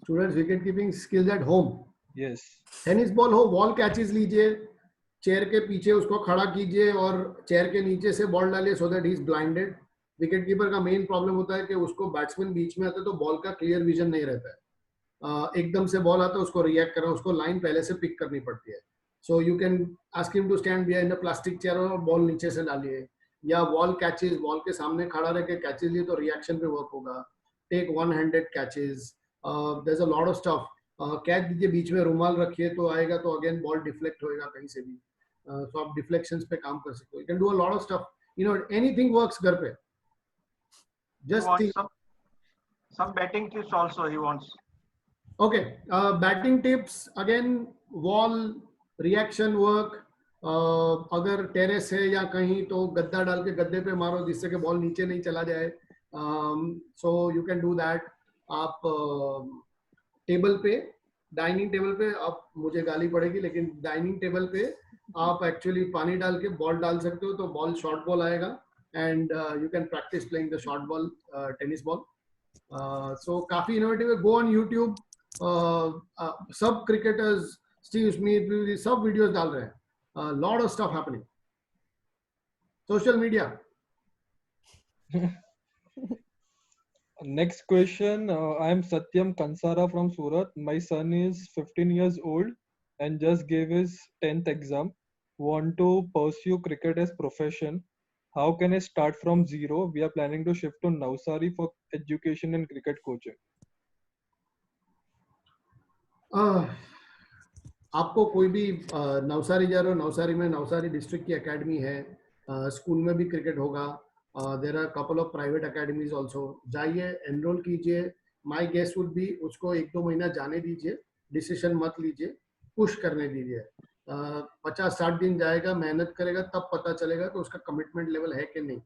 Students wicket keeping skills at home. Yes. Tennis ball हो, ball catches लीजिए, chair के पीछे उसको खड़ा कीजिए और चेयर के नीचे से बॉल डालिए so that he is blinded. Wicket keeper का मेन प्रॉब्लम होता है कि उसको बैट्समैन बीच में आता है तो बॉल का क्लियर विजन नहीं रहता है. एकदम से बॉल आता है उसको रिएक्ट करना, उसको लाइन पहले से पिक करनी पड़ती है. So you can ask him to stand behind a plastic chair और बॉल नीचे से डालिए, या वॉल कैचेस, वॉल के सामने खड़ा रह के कैचेस लिए तो रिएक्शन पे वर्क होगा. Take one handed catches, there is a lot of stuff. Catch दीजिए, बीच में रुमाल रखिए तो आएगा तो अगेन बॉल डिफ्लेक्ट होएगा कहीं से भी. तो आप डिफ्लेक्शंस पे काम कर सकते हो. You can do a lot of stuff, you know, anything works घर पे. Just some batting tips also he wants. Okay, batting tips again, wall reaction work. अगर टेरेस है या कहीं तो गद्दा डाल के गद्दे पे मारो जिससे कि बॉल नीचे नहीं चला जाए. So you can do that. आप टेबल पे, डाइनिंग टेबल पे, आप मुझे गाली पड़ेगी लेकिन डाइनिंग टेबल पे आप एक्चुअली पानी डाल के बॉल डाल सकते हो तो बॉल शॉर्ट बॉल आएगा and you can practice playing the short ball tennis ball. So काफी इनोवेटिव है. गो ऑन यूट्यूब, सब क्रिकेटर्स, स्टीव स्मिथ, सब वीडियोस डाल रहे हैं. A lot of stuff happening. Social media. Next question. I am Satyam Kansara from Surat. My son is 15 years old and just gave his 10th exam. Want to pursue cricket as profession. How can I start from zero? We are planning to shift to Navsari for education and cricket coaching. आपको कोई भी नवसारी जा रहे हो, नवसारी में Navsari district की academy है, school में भी क्रिकेट होगा. There are couple of private academies also. जाइए, एनरोल कीजिए. माय गेस वुड बी उसको 1-2 महीना जाने दीजिए, डिसीजन मत लीजिए, पुश करने दीजिए. 50-60 दिन जाएगा, मेहनत करेगा, तब पता चलेगा कि उसका कमिटमेंट लेवल है कि नहीं.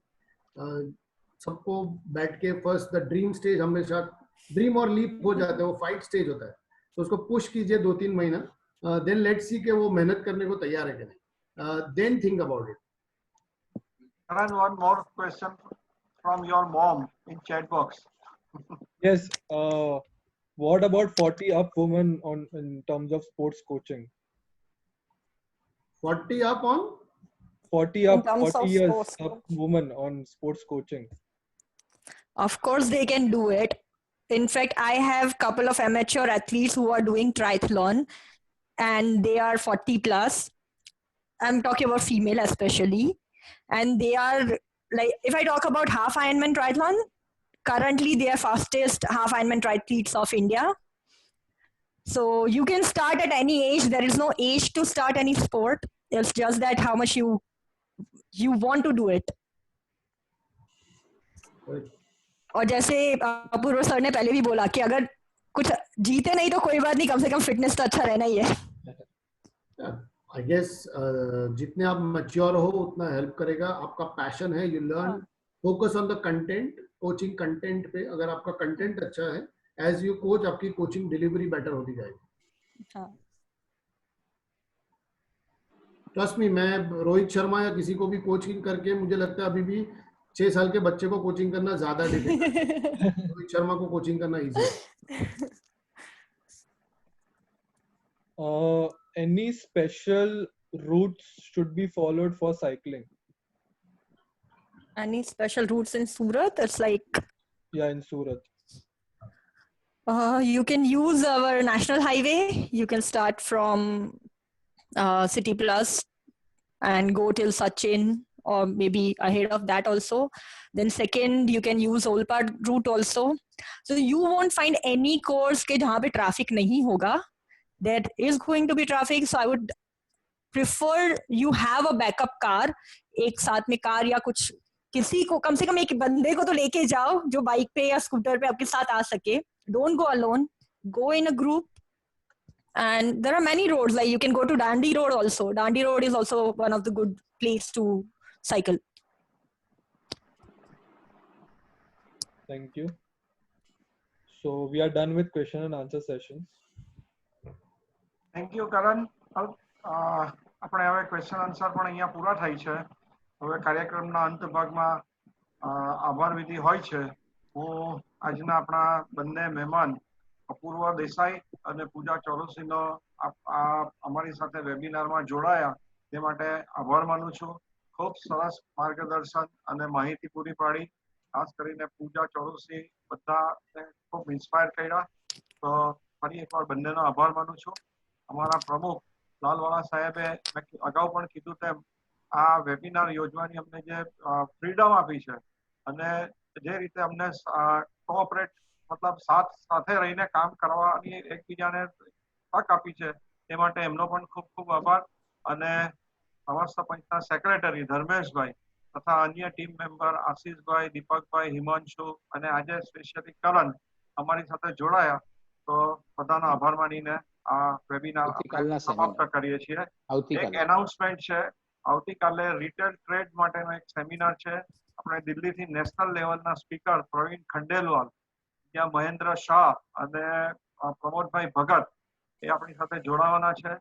सबको बैठ के फर्स्ट द ड्रीम स्टेज, हमेशा ड्रीम और लीप हो जाता है, वो फाइट स्टेज होता है. तो उसको पुश कीजिए 2-3 महीना. Then let's see कि वो मेहनत करने को तैयार है कि नहीं. Then think about it. Karan, one more question from your mom in chat box. Yes. What about 40 up women in terms of sports coaching? 40 up on? 40 up, 40 years sports up women on sports coaching. Of course they can do it. In fact, I have a couple of amateur athletes who are doing triathlon and they are 40 plus. I'm talking about female especially. And they are like, if I talk about half Ironman triathlon, currently they are fastest half Ironman triathletes of India. So you can start at any age. There is no age to start any sport. It's just that how much you want to do it. और जैसे अपूर्व sir ने पहले भी बोला कि अगर कुछ जीते नहीं तो कोई बात नहीं, कम से कम फिटनेस तो अच्छा रहना ही है. I guess जितने आप मैच्योर हो उतना हेल्प करेगा. आपका पैशन है, you learn, focus on the content, coaching content पे. अगर आपका कंटेंट अच्छा है, एज यू कोच आपकी कोचिंग डिलीवरी बेटर होती जाएगी. ट्रस्ट मी, मैं रोहित शर्मा या किसी को भी कोचिंग करके मुझे लगता है अभी भी 6 साल के बच्चे को कोचिंग करना ज्यादा डिफिकल्ट है. रोहित शर्मा को कोचिंग करना इजी है. Any special routes should be followed for cycling? Any special routes in Surat? It's like, yeah, in Surat. You can use our national highway. You can start from City Plus and go till Sachin, or maybe ahead of that also. Then second, you can use Olpad route also. So you won't find any course ke jahan pe traffic nahi hoga. There is going to be traffic, so I would prefer you have a backup car. एक साथ में car या कुछ किसी को कम से कम एक बंदे को तो लेके जाओ जो बाइक पे या स्कूटर पे आपके साथ आ सके. Don't go alone. Go in a group. And there are many roads, like you can go to Dandi Road also. Dandi Road is also one of the good place to cycle. Thank you. So we are done with question and answer session. Thank you Karan. આપણે હવે question answer પણ અહીંયા પૂરા થાય છે. હવે કાર્યક્રમના અંત ભાગમાં આભાર વિધિ હોય છે. હું આજના આપણા બંને મહેમાન અપૂર્વ દેસાઈ અને પૂજા ચોરસીનો અમારી સાથે વેબિનારમાં જોડાયા તે માટે આભાર માનું છું. ખૂબ સરસ માર્ગદર્શન અને માહિતી પૂરી પાડી. ખાસ કરીને પૂજા ચોરસી બધાને ખૂબ ઇન્સ્પાયર કર્યા. તો ફરી એકવાર બંનેનો આભાર માનું છું. અમારા પ્રમુખ લાલવાળા સાહેબે મેં અગાઉ પણ કીધું તેમ આ વેબિનાર યોજવાની અમને જે ફ્રીડમ આપી છે અને જે રીતે અમને કોઓપરેટ મતલબ સાથે રહીને કામ કરવાની એકબીજાને તક આપી છે તે માટે એમનો પણ ખૂબ ખૂબ આભાર. અને સમસ્ત પંચના સેક્રેટરી ધર્મેશભાઈ તથા અન્ય ટીમ મેમ્બર આશીષભાઈ, દીપકભાઈ, હિમાંશુ અને આજે સ્પેશિયલી કરણ અમારી સાથે જોડાયા. તો બધાનો આભાર માનીને આ વેબિનાર સમાપ્ત કરીએ છીએ. એક એનાઉન્સમેન્ટ છે, આવતીકાલે રિટેલ ટ્રેડ માટેનો એક સેમિનાર છે. આપણે દિલ્હીથી નેશનલ લેવલના સ્પીકર પ્રવીણ ખંડેલવાલ, ત્યાં મહેન્દ્ર શાહ અને પ્રમોદભાઈ ભગત એ આપણી સાથે જોડાવાના છે.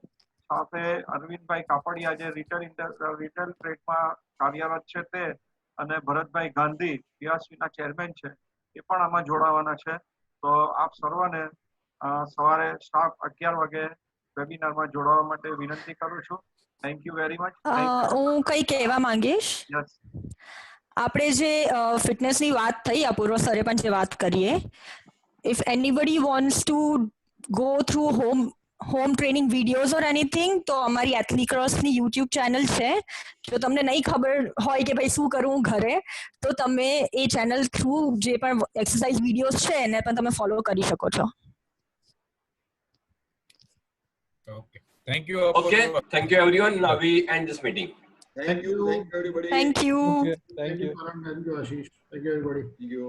સાથે અરવિંદભાઈ કાપડિયા જે રિટેલ ટ્રેડમાં કાર્યરત છે તે અને ભરતભાઈ ગાંધી પીઆરસીના ચેરમેન છે એ પણ આમાં જોડાવાના છે. તો આપ સર્વને સવારે 11 વાગે વેબિનારમાં જોડાવા માટે વિનંતી કરું છું. Thank you very much. હું કઈ કહેવા માંગીશ. યસ, આપણે જે ફિટનેસની વાત થઈ, અપૂર્વ સરે પણ જે વાત કરીએ, if anybody wants to go through home training videos or anything, તો અમારી એથ્લિક્રોસની YouTube ચેનલ છે. જો તમને નહીં ખબર હોય કે ભાઈ શું કરવું ઘરે, તો તમે એ ચેનલ થ્રુ જે પણ એક્સરસાઇઝ વિડીયોઝ છે એને પણ તમે ફોલો કરી શકો છો. Okay. Thank you. Okay. Thank you, everyone. Now we end this meeting. Thank you. Thank you, everybody. Thank you. Okay, thank you. Karan. Thank you, Ashish. Thank you, everybody. Thank you.